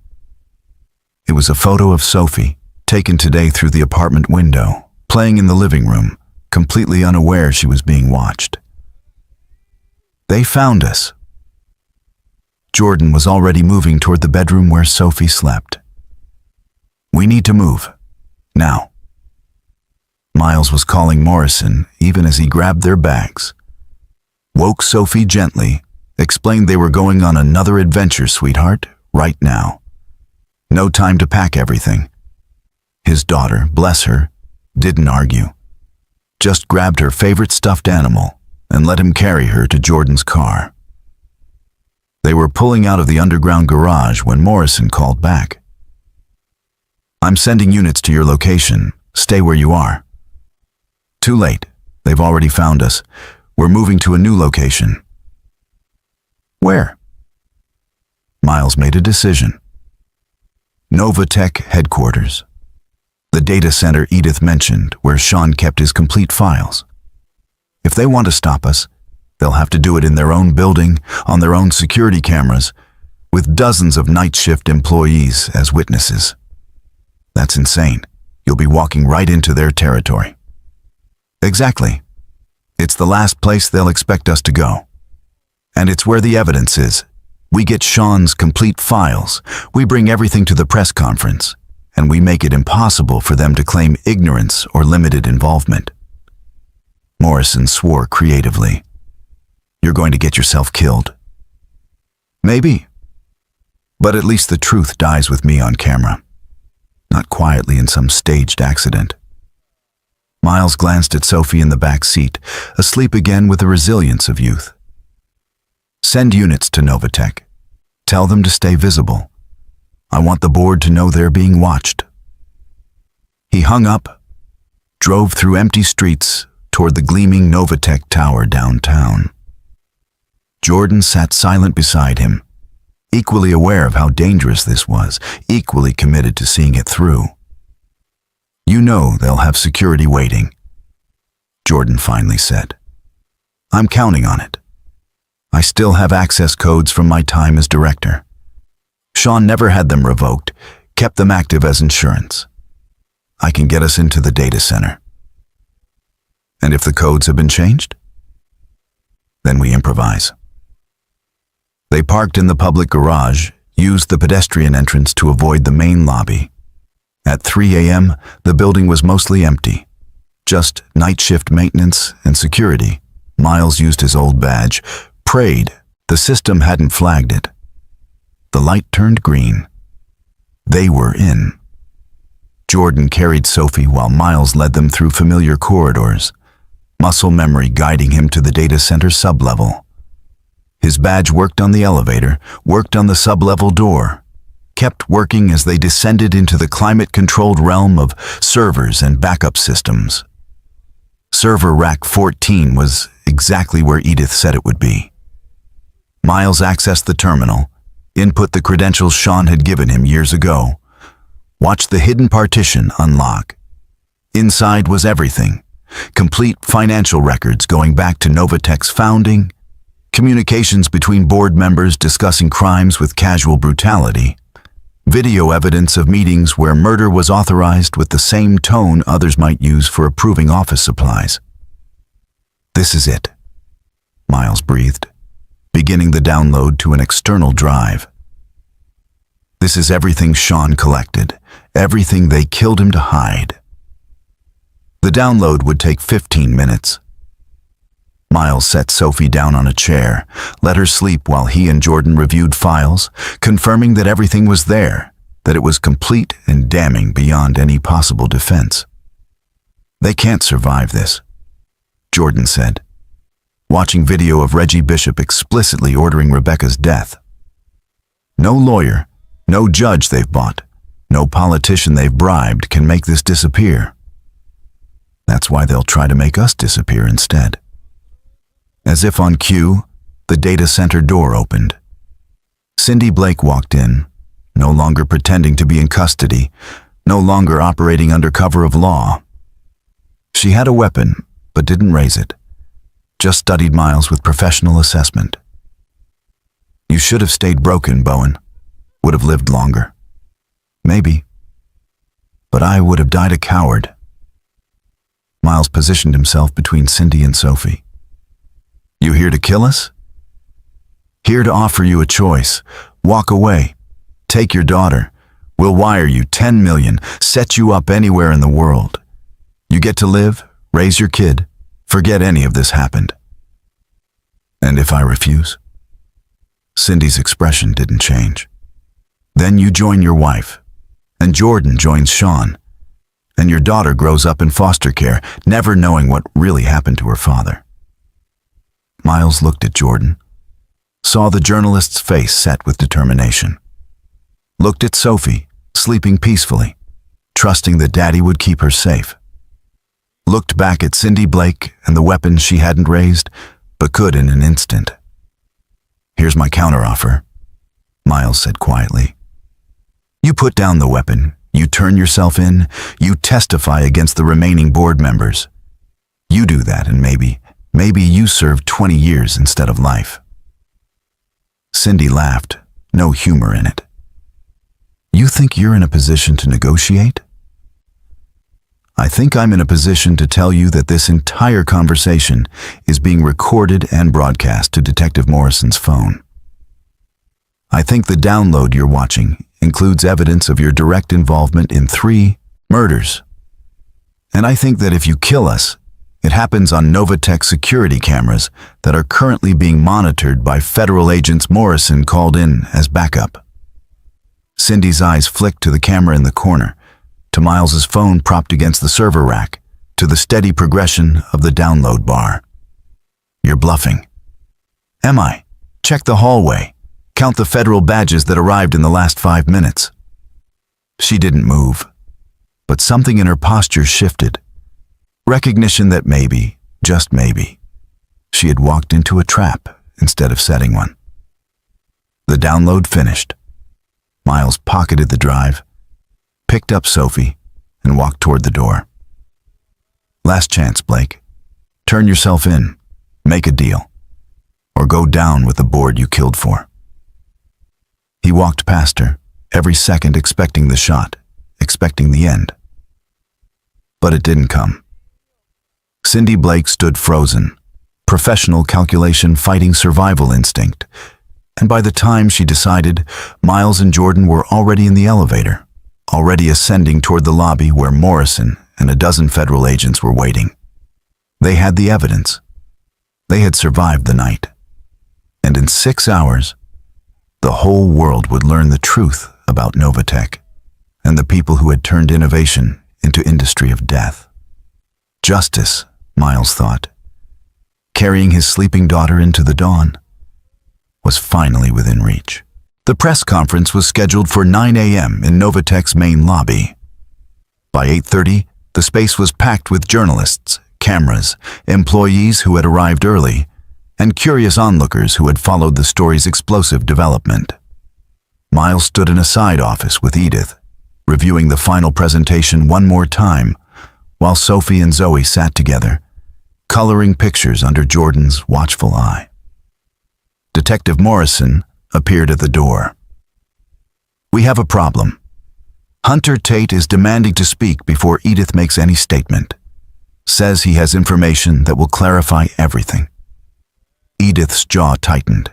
It was a photo of Sophie, taken today through the apartment window, playing in the living room, completely unaware she was being watched. "They found us." Jordan was already moving toward the bedroom where Sophie slept. "We need to move. Now." Miles was calling Morrison even as he grabbed their bags. Woke Sophie gently, explained they were going on another adventure, sweetheart, right now. No time to pack everything. His daughter, bless her, didn't argue. Just grabbed her favorite stuffed animal and let him carry her to Jordan's car. They were pulling out of the underground garage when Morrison called back. "I'm sending units to your location. Stay where you are." "Too late. They've already found us. We're moving to a new location." "Where?" Miles made a decision. Novatech headquarters. The data center Edith mentioned, where Sean kept his complete files. If they want to stop us, they'll have to do it in their own building, on their own security cameras, with dozens of night shift employees as witnesses. That's insane. You'll be walking right into their territory. Exactly. It's the last place they'll expect us to go. And it's where the evidence is. We get Sean's complete files, we bring everything to the press conference, and we make it impossible for them to claim ignorance or limited involvement. Morrison swore creatively. "You're going to get yourself killed." "Maybe. But at least the truth dies with me on camera. Not quietly in some staged accident." Miles glanced at Sophie in the back seat, asleep again with the resilience of youth. "Send units to Novatech. Tell them to stay visible. I want the board to know they're being watched." He hung up, drove through empty streets toward the gleaming Novatech tower downtown. Jordan sat silent beside him, equally aware of how dangerous this was, equally committed to seeing it through. "You know they'll have security waiting," Jordan finally said. "I'm counting on it. I still have access codes from my time as director. Sean never had them revoked, kept them active as insurance. I can get us into the data center. And if the codes have been changed? Then we improvise." They parked in the public garage, used the pedestrian entrance to avoid the main lobby. At 3 a.m., the building was mostly empty. Just night shift maintenance and security. Miles used his old badge, prayed the system hadn't flagged it. The light turned green. They were in. Jordan carried Sophie while Miles led them through familiar corridors, muscle memory guiding him to the data center sublevel. His badge worked on the elevator, worked on the sublevel door, kept working as they descended into the climate-controlled realm of servers and backup systems. Server rack 14 was exactly where Edith said it would be. Miles accessed the terminal, input the credentials Sean had given him years ago, watched the hidden partition unlock. Inside was everything, complete financial records going back to Novatech's founding, communications between board members discussing crimes with casual brutality, video evidence of meetings where murder was authorized with the same tone others might use for approving office supplies. "This is it," Miles breathed, beginning the download to an external drive. "This is everything Sean collected, everything they killed him to hide." The download would take 15 minutes. Miles set Sophie down on a chair, let her sleep while he and Jordan reviewed files, confirming that everything was there, that it was complete and damning beyond any possible defense. "They can't survive this," Jordan said, watching video of Reggie Bishop explicitly ordering Rebecca's death. "No lawyer, no judge they've bought, no politician they've bribed can make this disappear. That's why they'll try to make us disappear instead." As if on cue, the data center door opened. Cindy Blake walked in, no longer pretending to be in custody, no longer operating under cover of law. She had a weapon, but didn't raise it, just studied Miles with professional assessment. "You should have stayed broken, Bowen. Would have lived longer. Maybe. But I would have died a coward." Miles positioned himself between Cindy and Sophie. "You here to kill us?" "Here to offer you a choice. Walk away. Take your daughter. We'll wire you 10 million, set you up anywhere in the world. You get to live, raise your kid, forget any of this happened." "And if I refuse?" Cindy's expression didn't change. "Then you join your wife, and Jordan joins Sean, and your daughter grows up in foster care, never knowing what really happened to her father." Miles looked at Jordan, saw the journalist's face set with determination. Looked at Sophie, sleeping peacefully, trusting that Daddy would keep her safe. Looked back at Cindy Blake and the weapon she hadn't raised, but could in an instant. "Here's my counteroffer," Miles said quietly. "You put down the weapon, you turn yourself in, you testify against the remaining board members. You do that and maybe you serve 20 years instead of life." Cindy laughed, no humor in it. "You think you're in a position to negotiate?" "I think I'm in a position to tell you that this entire conversation is being recorded and broadcast to Detective Morrison's phone. I think the download you're watching includes evidence of your direct involvement in 3 murders. And I think that if you kill us, it happens on Novatech security cameras that are currently being monitored by federal agents Morrison called in as backup." Cindy's eyes flicked to the camera in the corner, to Miles's phone propped against the server rack, to the steady progression of the download bar. "You're bluffing." "Am I? Check the hallway. Count the federal badges that arrived in the last 5 minutes." She didn't move, but something in her posture shifted. Recognition that maybe, just maybe, she had walked into a trap instead of setting one. The download finished. Miles pocketed the drive, picked up Sophie, and walked toward the door. "Last chance, Blake. Turn yourself in, make a deal, or go down with the board you killed for." He walked past her, every second expecting the shot, expecting the end. But it didn't come. Cindy Blake stood frozen, professional calculation fighting survival instinct, and by the time she decided, Miles and Jordan were already in the elevator, already ascending toward the lobby where Morrison and a dozen federal agents were waiting. They had the evidence. They had survived the night. And in 6 hours, the whole world would learn the truth about Novatech and the people who had turned innovation into industry of death. Justice, Miles thought, carrying his sleeping daughter into the dawn, was finally within reach. The press conference was scheduled for 9 a.m. in Novatech's main lobby. By 8:30, the space was packed with journalists, cameras, employees who had arrived early, and curious onlookers who had followed the story's explosive development. Miles stood in a side office with Edith, reviewing the final presentation one more time, while Sophie and Zoe sat together, coloring pictures under Jordan's watchful eye. Detective Morrison appeared at the door. We have a problem. Hunter Tate is demanding to speak before Edith makes any statement. Says he has information that will clarify everything. Edith's jaw tightened.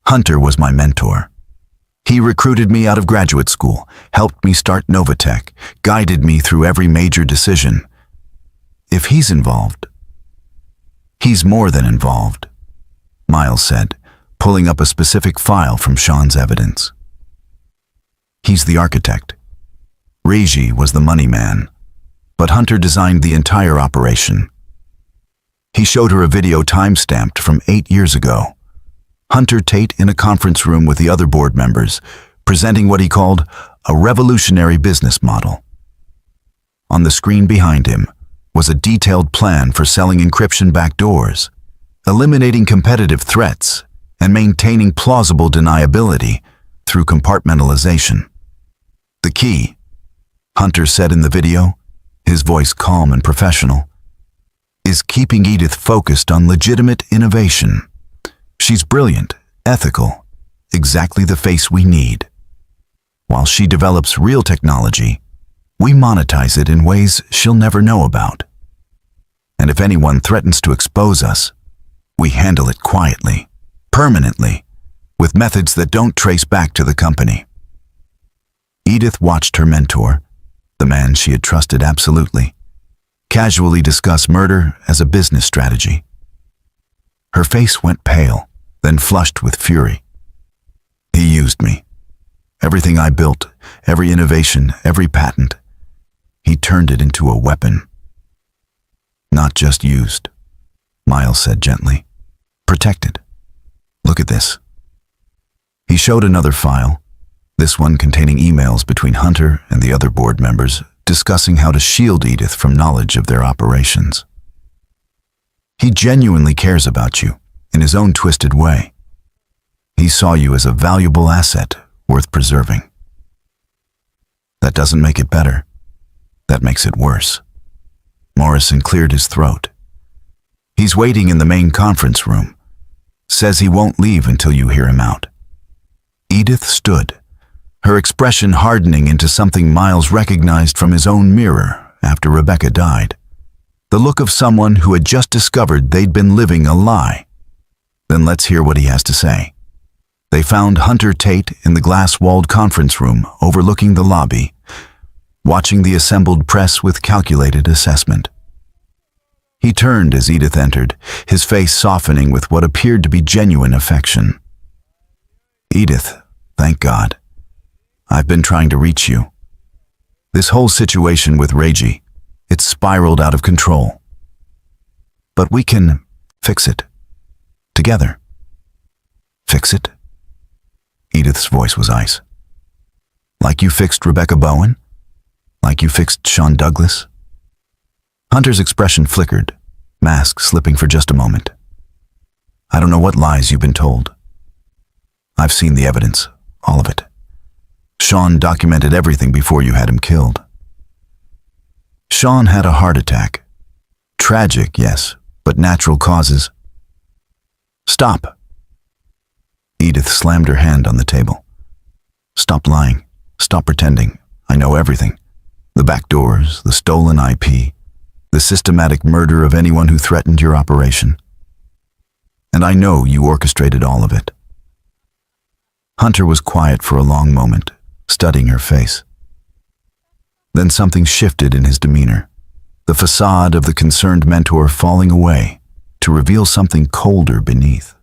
Hunter was my mentor. He recruited me out of graduate school, helped me start Novatech, guided me through every major decision. If he's involved, he's more than involved, Miles said, pulling up a specific file from Sean's evidence. He's the architect. Reggie was the money man, but Hunter designed the entire operation. He showed her a video time-stamped from 8 years ago. Hunter Tate in a conference room with the other board members, presenting what he called a revolutionary business model. On the screen behind him was a detailed plan for selling encryption backdoors, eliminating competitive threats, and maintaining plausible deniability through compartmentalization. The key, Hunter said in the video, his voice calm and professional, is keeping Edith focused on legitimate innovation. She's brilliant, ethical, exactly the face we need. While she develops real technology, we monetize it in ways she'll never know about. And if anyone threatens to expose us, we handle it quietly, permanently, with methods that don't trace back to the company. Edith watched her mentor, the man she had trusted absolutely, casually discuss murder as a business strategy. Her face went pale, then flushed with fury. He used me. Everything I built, every innovation, every patent, he turned it into a weapon. Not just used, Miles said gently. Protected. Look at this. He showed another file, this one containing emails between Hunter and the other board members discussing how to shield Edith from knowledge of their operations. He genuinely cares about you, in his own twisted way. He saw you as a valuable asset worth preserving. That doesn't make it better. That makes it worse. Morrison cleared his throat. He's waiting in the main conference room. Says he won't leave until you hear him out. Edith stood, her expression hardening into something Miles recognized from his own mirror after Rebecca died. The look of someone who had just discovered they'd been living a lie. Then let's hear what he has to say. They found Hunter Tate in the glass-walled conference room overlooking the lobby, watching the assembled press with calculated assessment. He turned as Edith entered, his face softening with what appeared to be genuine affection. Edith, thank God. I've been trying to reach you. This whole situation with Reggie, it's spiraled out of control. But we can fix it. Together. Fix it? Edith's voice was ice. Like you fixed Rebecca Bowen? Like you fixed Sean Douglas? Hunter's expression flickered, mask slipping for just a moment. I don't know what lies you've been told. I've seen the evidence, all of it. Sean documented everything before you had him killed. Sean had a heart attack. Tragic, yes, but natural causes. Stop. Edith slammed her hand on the table. Stop lying. Stop pretending. I know everything. The back doors, the stolen IP, the systematic murder of anyone who threatened your operation. And I know you orchestrated all of it. Hunter was quiet for a long moment, studying her face. Then something shifted in his demeanor, the facade of the concerned mentor falling away to reveal something colder beneath.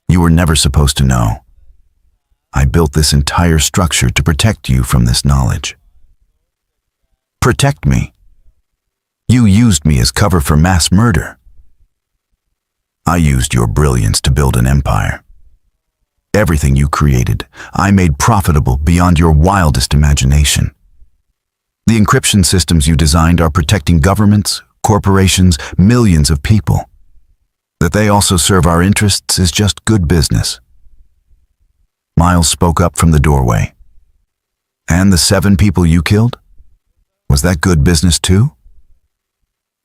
You were never supposed to know. I built this entire structure to protect you from this knowledge. Protect me. You used me as cover for mass murder. I used your brilliance to build an empire. Everything you created, I made profitable beyond your wildest imagination. The encryption systems you designed are protecting governments, corporations, millions of people. That they also serve our interests is just good business. Miles spoke up from the doorway. And the 7 people you killed? Was that good business too?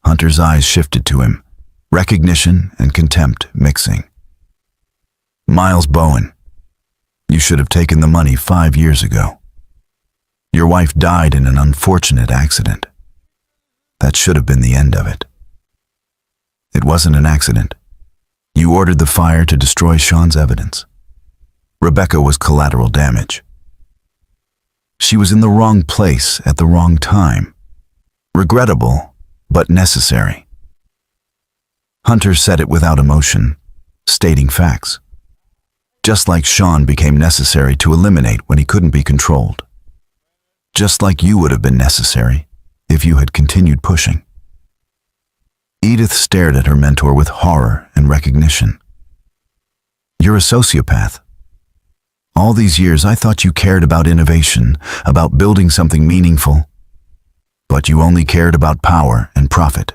Hunter's eyes shifted to him, recognition and contempt mixing. Miles Bowen, you should have taken the money 5 years ago. Your wife died in an unfortunate accident. That should have been the end of it. It wasn't an accident. You ordered the fire to destroy Sean's evidence. Rebecca was collateral damage. She was in the wrong place at the wrong time. Regrettable, but necessary. Hunter said it without emotion, stating facts. Just like Sean became necessary to eliminate when he couldn't be controlled. Just like you would have been necessary if you had continued pushing. Edith stared at her mentor with horror and recognition. You're a sociopath. All these years I thought you cared about innovation, about building something meaningful. But you only cared about power and profit.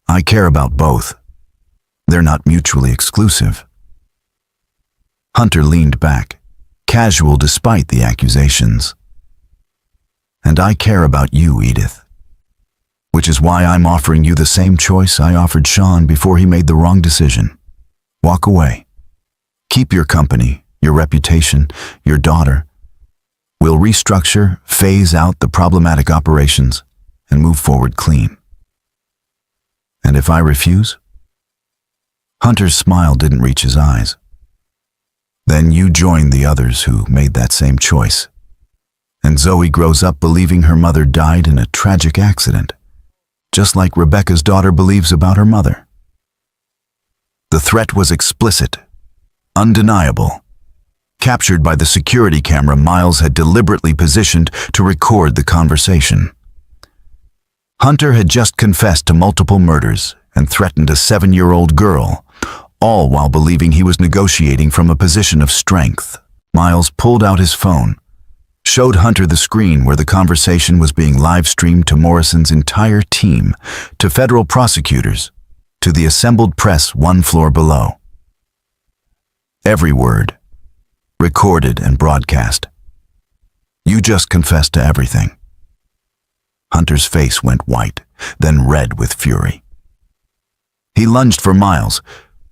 I care about both. They're not mutually exclusive. Hunter leaned back, casual despite the accusations. And I care about you, Edith. Which is why I'm offering you the same choice I offered Sean before he made the wrong decision. Walk away. Keep your company, your reputation, your daughter. We'll restructure, phase out the problematic operations, and move forward clean. And if I refuse? Hunter's smile didn't reach his eyes. Then you join the others who made that same choice. And Zoe grows up believing her mother died in a tragic accident, just like Rebecca's daughter believes about her mother. The threat was explicit, undeniable, captured by the security camera Miles had deliberately positioned to record the conversation. Hunter had just confessed to multiple murders and threatened a 7-year-old girl, all while believing he was negotiating from a position of strength. Miles pulled out his phone, showed Hunter the screen where the conversation was being live-streamed to Morrison's entire team, to federal prosecutors, to the assembled press 1 floor below. Every word, recorded and broadcast. You just confessed to everything. Hunter's face went white, then red with fury. He lunged for Miles,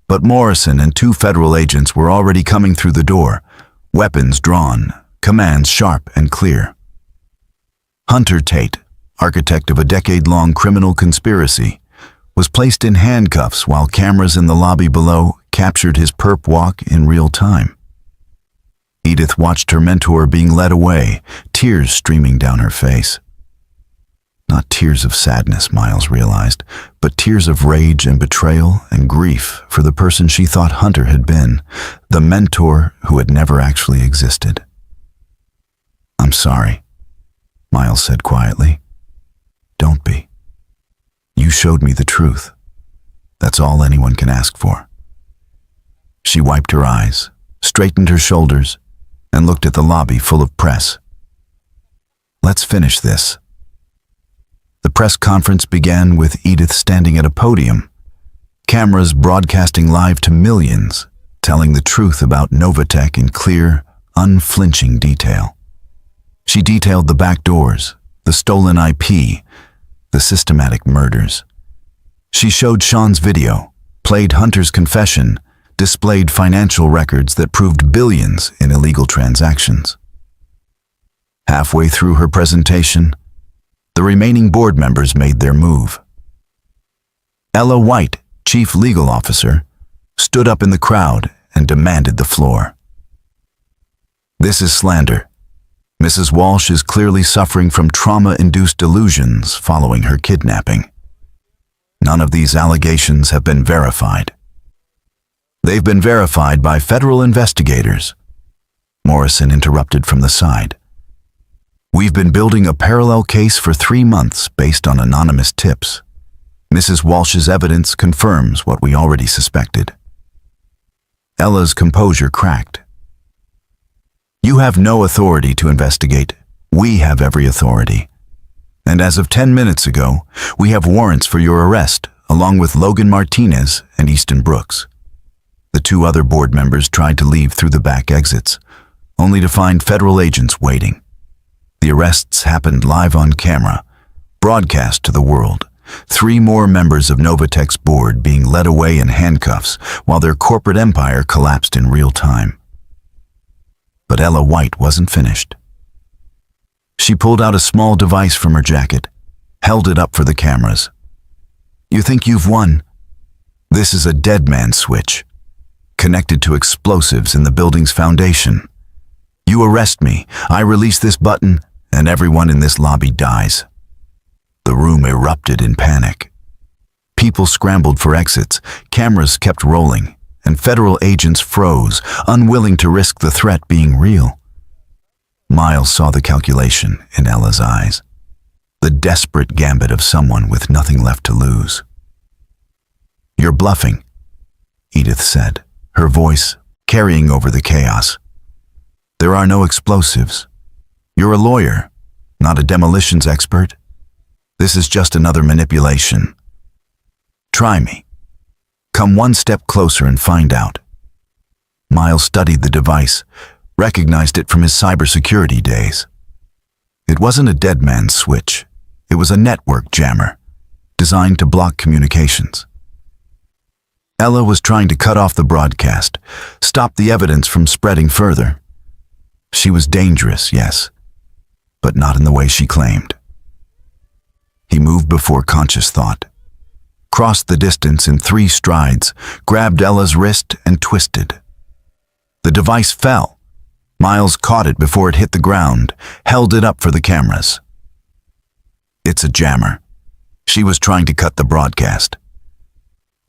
but Morrison and 2 federal agents were already coming through the door, weapons drawn, commands sharp and clear. Hunter Tate, architect of a decade-long criminal conspiracy, was placed in handcuffs while cameras in the lobby below captured his perp walk in real time. Edith watched her mentor being led away, tears streaming down her face. Not tears of sadness, Miles realized, but tears of rage and betrayal and grief for the person she thought Hunter had been, the mentor who had never actually existed. I'm sorry, Miles said quietly. Don't be. You showed me the truth. That's all anyone can ask for. She wiped her eyes, straightened her shoulders, and looked at the lobby full of press. Let's finish this. The press conference began with Edith standing at a podium, cameras broadcasting live to millions, telling the truth about Novatech in clear, unflinching detail. She detailed the back doors, the stolen IP, the systematic murders. She showed Sean's video, played Hunter's confession, displayed financial records that proved billions in illegal transactions. Halfway through her presentation, the remaining board members made their move. Ella White, chief legal officer, stood up in the crowd and demanded the floor. This is slander. Mrs. Walsh is clearly suffering from trauma-induced delusions following her kidnapping. None of these allegations have been verified. They've been verified by federal investigators. Morrison interrupted from the side. We've been building a parallel case for 3 months based on anonymous tips. Mrs. Walsh's evidence confirms what we already suspected. Ella's composure cracked. You have no authority to investigate. We have every authority. And as of 10 minutes ago, we have warrants for your arrest, along with Logan Martinez and Easton Brooks. The 2 other board members tried to leave through the back exits, only to find federal agents waiting. The arrests happened live on camera, broadcast to the world. 3 more members of Novatech's board being led away in handcuffs while their corporate empire collapsed in real time. But Ella White wasn't finished. She pulled out a small device from her jacket, held it up for the cameras. "You think you've won? This is a dead man's switch, connected to explosives in the building's foundation. You arrest me, I release this button, and everyone in this lobby dies." The room erupted in panic. People scrambled for exits, cameras kept rolling, and federal agents froze, unwilling to risk the threat being real. Miles saw the calculation in Ella's eyes, the desperate gambit of someone with nothing left to lose. "You're bluffing," Edith said, her voice carrying over the chaos. "There are no explosives. You're a lawyer, not a demolitions expert. This is just another manipulation. Try me. Come one step closer and find out." Miles studied the device, recognized it from his cybersecurity days. It wasn't a dead man's switch. It was a network jammer, designed to block communications. Ella was trying to cut off the broadcast, stop the evidence from spreading further. She was dangerous, yes, but not in the way she claimed. He moved before conscious thought, crossed the distance in 3 strides, grabbed Ella's wrist and twisted. The device fell. Miles caught it before it hit the ground, held it up for the cameras. "It's a jammer." She was trying to cut the broadcast.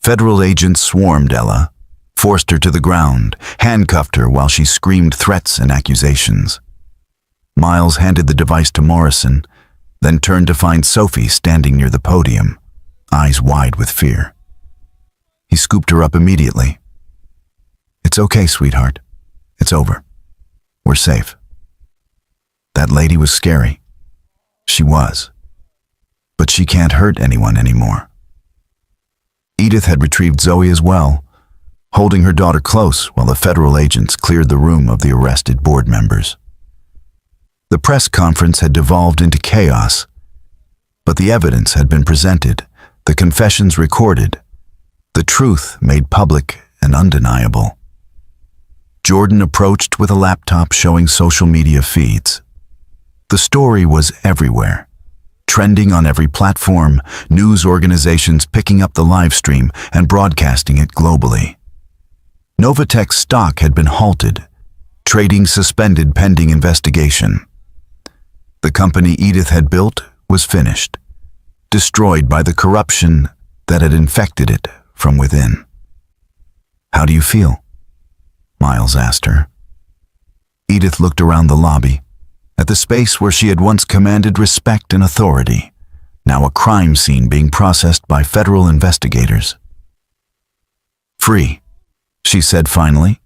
Federal agents swarmed Ella, forced her to the ground, handcuffed her while she screamed threats and accusations. Miles handed the device to Morrison, then turned to find Sophie standing near the podium, eyes wide with fear. He scooped her up immediately. "It's okay, sweetheart. It's over. We're safe." That lady was scary. She was. But she can't hurt anyone anymore. Edith had retrieved Zoe as well, holding her daughter close while the federal agents cleared the room of the arrested board members. The press conference had devolved into chaos, but the evidence had been presented, the confessions recorded, the truth made public and undeniable. Jordan approached with a laptop showing social media feeds. The story was everywhere, trending on every platform, news organizations picking up the live stream and broadcasting it globally. Novatech's stock had been halted, trading suspended pending investigation. The company Edith had built was finished, destroyed by the corruption that had infected it from within. "How do you feel?" Miles asked her. Edith looked around the lobby, at the space where she had once commanded respect and authority, now a crime scene being processed by federal investigators. "Free," she said finally.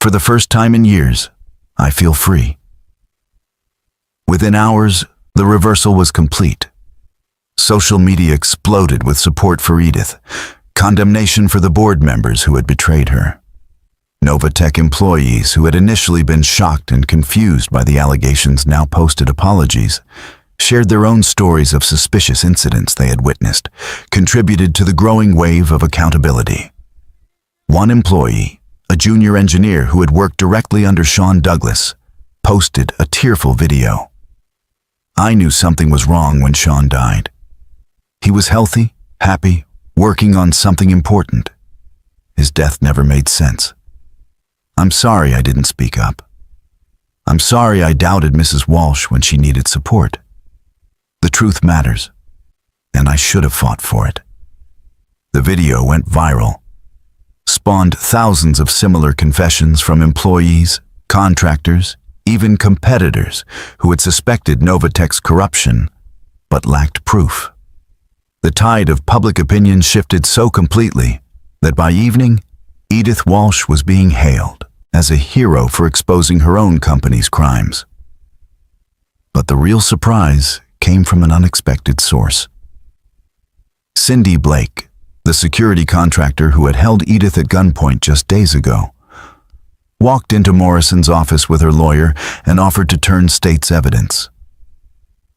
"For the first time in years, I feel free." Within hours, the reversal was complete. Social media exploded with support for Edith, condemnation for the board members who had betrayed her. Novatech employees who had initially been shocked and confused by the allegations now posted apologies, shared their own stories of suspicious incidents they had witnessed, contributed to the growing wave of accountability. One employee, a junior engineer who had worked directly under Sean Douglas, posted a tearful video. "I knew something was wrong when Sean died. He was healthy, happy, working on something important. His death never made sense. I'm sorry I didn't speak up. I'm sorry I doubted Mrs. Walsh when she needed support. The truth matters, and I should have fought for it." The video went viral, spawned thousands of similar confessions from employees, contractors, even competitors who had suspected Novatech's corruption but lacked proof. The tide of public opinion shifted so completely that by evening, Edith Walsh was being hailed as a hero for exposing her own company's crimes. But the real surprise came from an unexpected source. Cindy Blake, the security contractor who had held Edith at gunpoint just days ago, walked into Morrison's office with her lawyer and offered to turn state's evidence.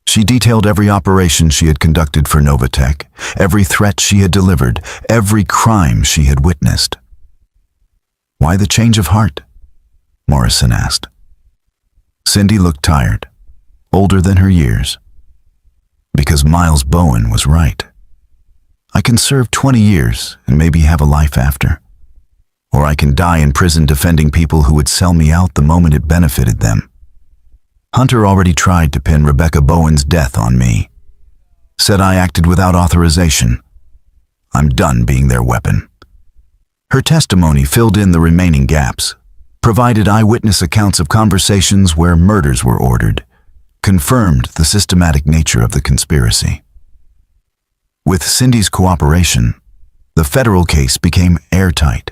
She detailed every operation she had conducted for Novatech, every threat she had delivered, every crime she had witnessed. "Why the change of heart?" Morrison asked. Cindy looked tired, older than her years. Because Miles Bowen was right. I can serve 20 years and maybe have a life after. Or I can die in prison defending people who would sell me out the moment it benefited them. Hunter already tried to pin Rebecca Bowen's death on me. Said I acted without authorization. I'm done being their weapon. Her testimony filled in the remaining gaps, provided eyewitness accounts of conversations where murders were ordered, confirmed the systematic nature of the conspiracy. With Cindy's cooperation, the federal case became airtight,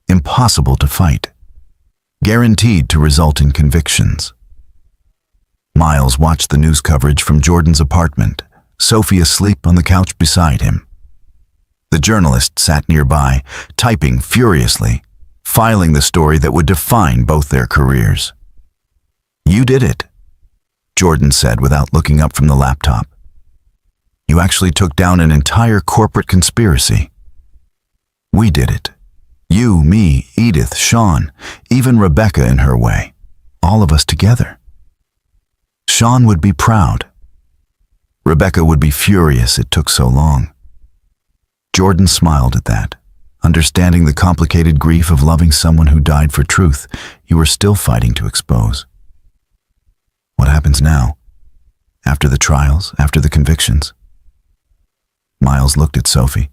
impossible to fight, guaranteed to result in convictions. Miles watched the news coverage from Jordan's apartment, Sophie asleep on the couch beside him. The journalist sat nearby, typing furiously, filing the story that would define both their careers. "You did it," Jordan said without looking up from the laptop. "You actually took down an entire corporate conspiracy. We did it. You, me, Edith, Sean, even Rebecca in her way. All of us together. Sean would be proud. Rebecca would be furious it took so long." Jordan smiled at that, understanding the complicated grief of loving someone who died for truth you were still fighting to expose. "What happens now? After the trials, after the convictions?" Miles looked at Sophie,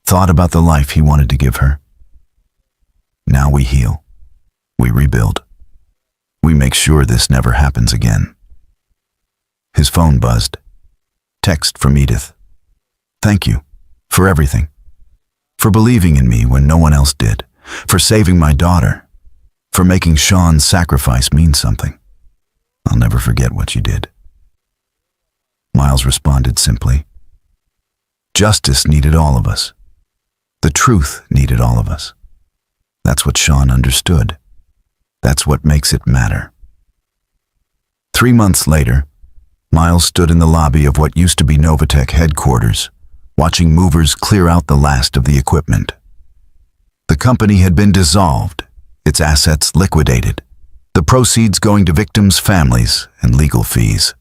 thought about the life he wanted to give her. "Now we heal. We rebuild. We make sure this never happens again." His phone buzzed. Text from Edith. "Thank you. For everything. For believing in me when no one else did. For saving my daughter. For making Sean's sacrifice mean something. I'll never forget what you did." Miles responded simply. Justice needed all of us. The truth needed all of us. That's what Sean understood. That's what makes it matter. 3 months later, Miles stood in the lobby of what used to be Novatech headquarters, watching movers clear out the last of the equipment. The company had been dissolved, its assets liquidated, the proceeds going to victims' families and legal fees.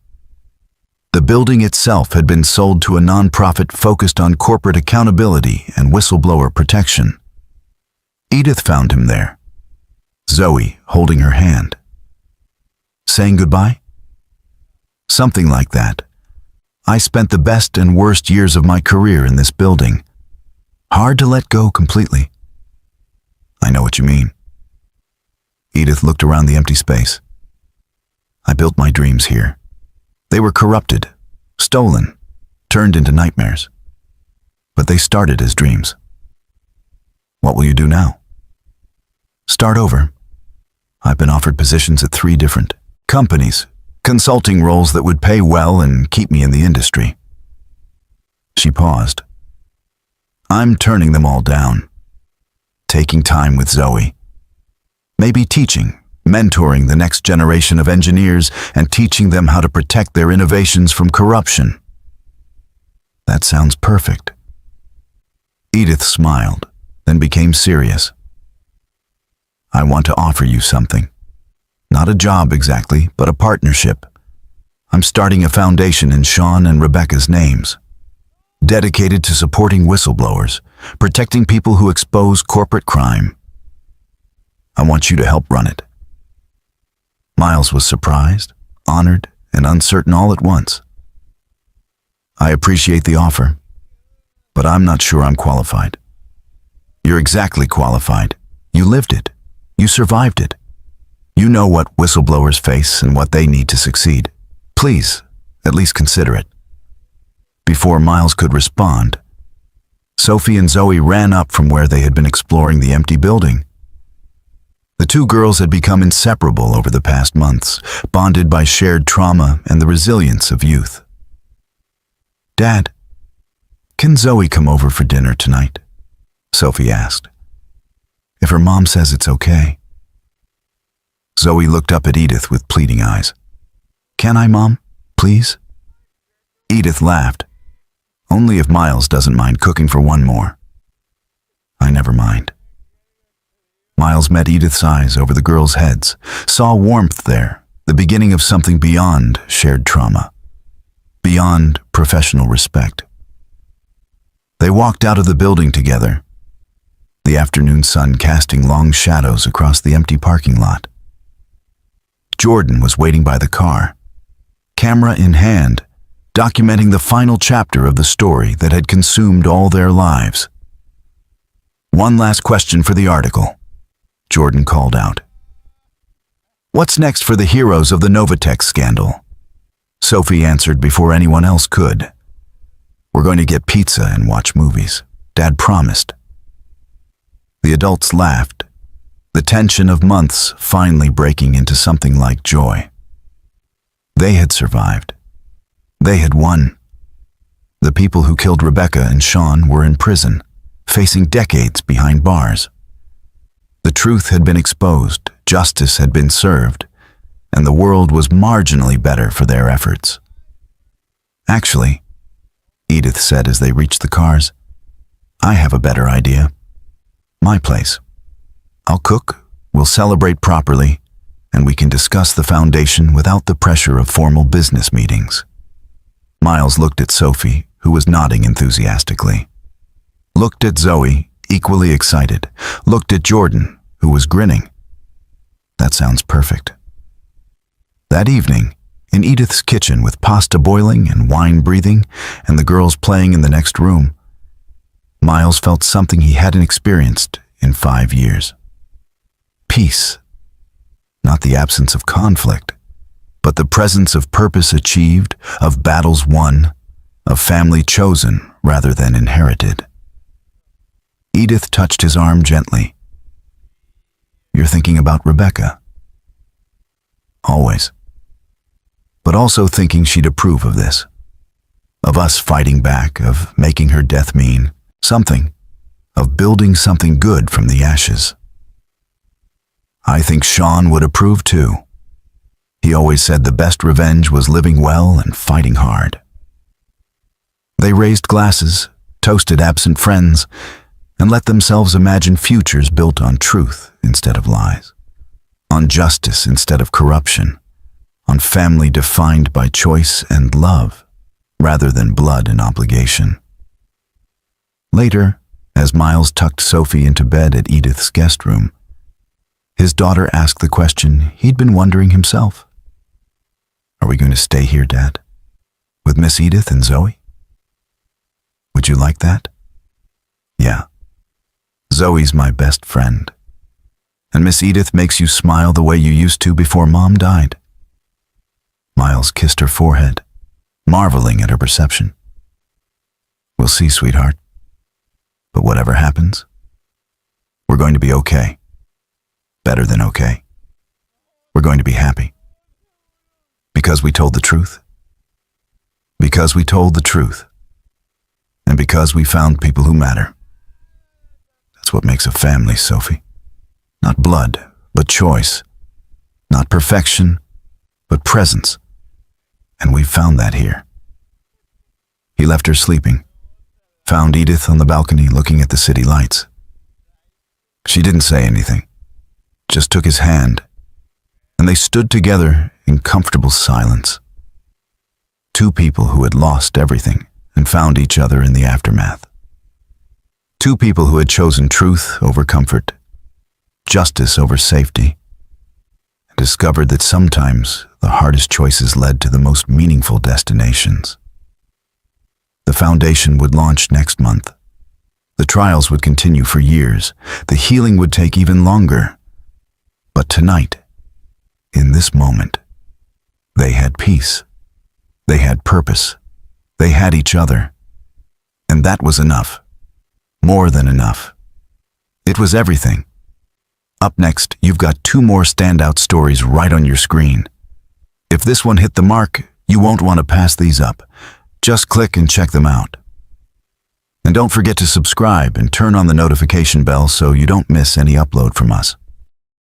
The building itself had been sold to a nonprofit focused on corporate accountability and whistleblower protection. Edith found him there, Zoe holding her hand. "Saying goodbye?" "Something like that. I spent the best and worst years of my career in this building. Hard to let go completely." "I know what you mean." Edith looked around the empty space. "I built my dreams here. They were corrupted, stolen, turned into nightmares. But they started as dreams." "What will you do now?" "Start over. I've been offered positions at 3 different companies, consulting roles that would pay well and keep me in the industry." She paused. "I'm turning them all down. Taking time with Zoe. Maybe teaching, mentoring the next generation of engineers and teaching them how to protect their innovations from corruption." "That sounds perfect." Edith smiled, then became serious. "I want to offer you something. Not a job exactly, but a partnership. I'm starting a foundation in Sean and Rebecca's names, dedicated to supporting whistleblowers, protecting people who expose corporate crime. I want you to help run it." Miles was surprised, honored, and uncertain all at once. "I appreciate the offer, but I'm not sure I'm qualified." "You're exactly qualified. You lived it. You survived it. You know what whistleblowers face and what they need to succeed. Please, at least consider it." Before Miles could respond, Sophie and Zoe ran up from where they had been exploring the empty building. The 2 girls had become inseparable over the past months, bonded by shared trauma and the resilience of youth. "Dad, can Zoe come over for dinner tonight?" Sophie asked. "If her mom says it's okay." Zoe looked up at Edith with pleading eyes. "Can I, Mom? Please?" Edith laughed. "Only if Miles doesn't mind cooking for one more." "I never mind." Miles met Edith's eyes over the girls' heads, saw warmth there, the beginning of something beyond shared trauma, beyond professional respect. They walked out of the building together, the afternoon sun casting long shadows across the empty parking lot. Jordan was waiting by the car, camera in hand, documenting the final chapter of the story that had consumed all their lives. "One last question for the article," Jordan called out. "What's next for the heroes of the Novatex scandal?" Sophie answered before anyone else could. "We're going to get pizza and watch movies. Dad promised." The adults laughed, the tension of months finally breaking into something like joy. They had survived. They had won. The people who killed Rebecca and Sean were in prison, facing decades behind bars. The truth had been exposed, justice had been served, and the world was marginally better for their efforts. "Actually," Edith said as they reached the cars, "I have a better idea. My place. I'll cook, we'll celebrate properly, and we can discuss the foundation without the pressure of formal business meetings." Miles looked at Sophie, who was nodding enthusiastically. Looked at Zoe, equally excited. Looked at Jordan, who was grinning. "That sounds perfect." That evening, in Edith's kitchen with pasta boiling and wine breathing and the girls playing in the next room, Miles felt something he hadn't experienced in 5 years. Peace. Not the absence of conflict, but the presence of purpose achieved, of battles won, of family chosen rather than inherited. Edith touched his arm gently. "You're thinking about Rebecca?" "Always. But also thinking she'd approve of this. Of us fighting back, of making her death mean something, of building something good from the ashes." "I think Sean would approve too. He always said the best revenge was living well and fighting hard." They raised glasses, toasted absent friends, and let themselves imagine futures built on truth instead of lies, on justice instead of corruption, on family defined by choice and love, rather than blood and obligation. Later, as Miles tucked Sophie into bed at Edith's guest room, his daughter asked the question he'd been wondering himself. "Are we going to stay here, Dad? With Miss Edith and Zoe? Would you like that?" "Yeah. Zoe's my best friend. And Miss Edith makes you smile the way you used to before Mom died." Miles kissed her forehead, marveling at her perception. "We'll see, sweetheart. But whatever happens, we're going to be okay. Better than okay. We're going to be happy. Because we told the truth. Because we told the truth. And because we found people who matter. That's what makes a family, Sophie. Not blood, but choice. Not perfection, but presence. And we've found that here." He left her sleeping, found Edith on the balcony looking at the city lights. She didn't say anything, just took his hand, and they stood together in comfortable silence. Two people who had lost everything and found each other in the aftermath. Two people who had chosen truth over comfort, justice over safety, and discovered that sometimes the hardest choices led to the most meaningful destinations. The foundation would launch next month. The trials would continue for years. The healing would take even longer. But tonight, in this moment, they had peace. They had purpose. They had each other. And that was enough. More than enough. It was everything. Up next, you've got 2 more standout stories right on your screen. If this one hit the mark, you won't want to pass these up. Just click and check them out. And don't forget to subscribe and turn on the notification bell so you don't miss any upload from us.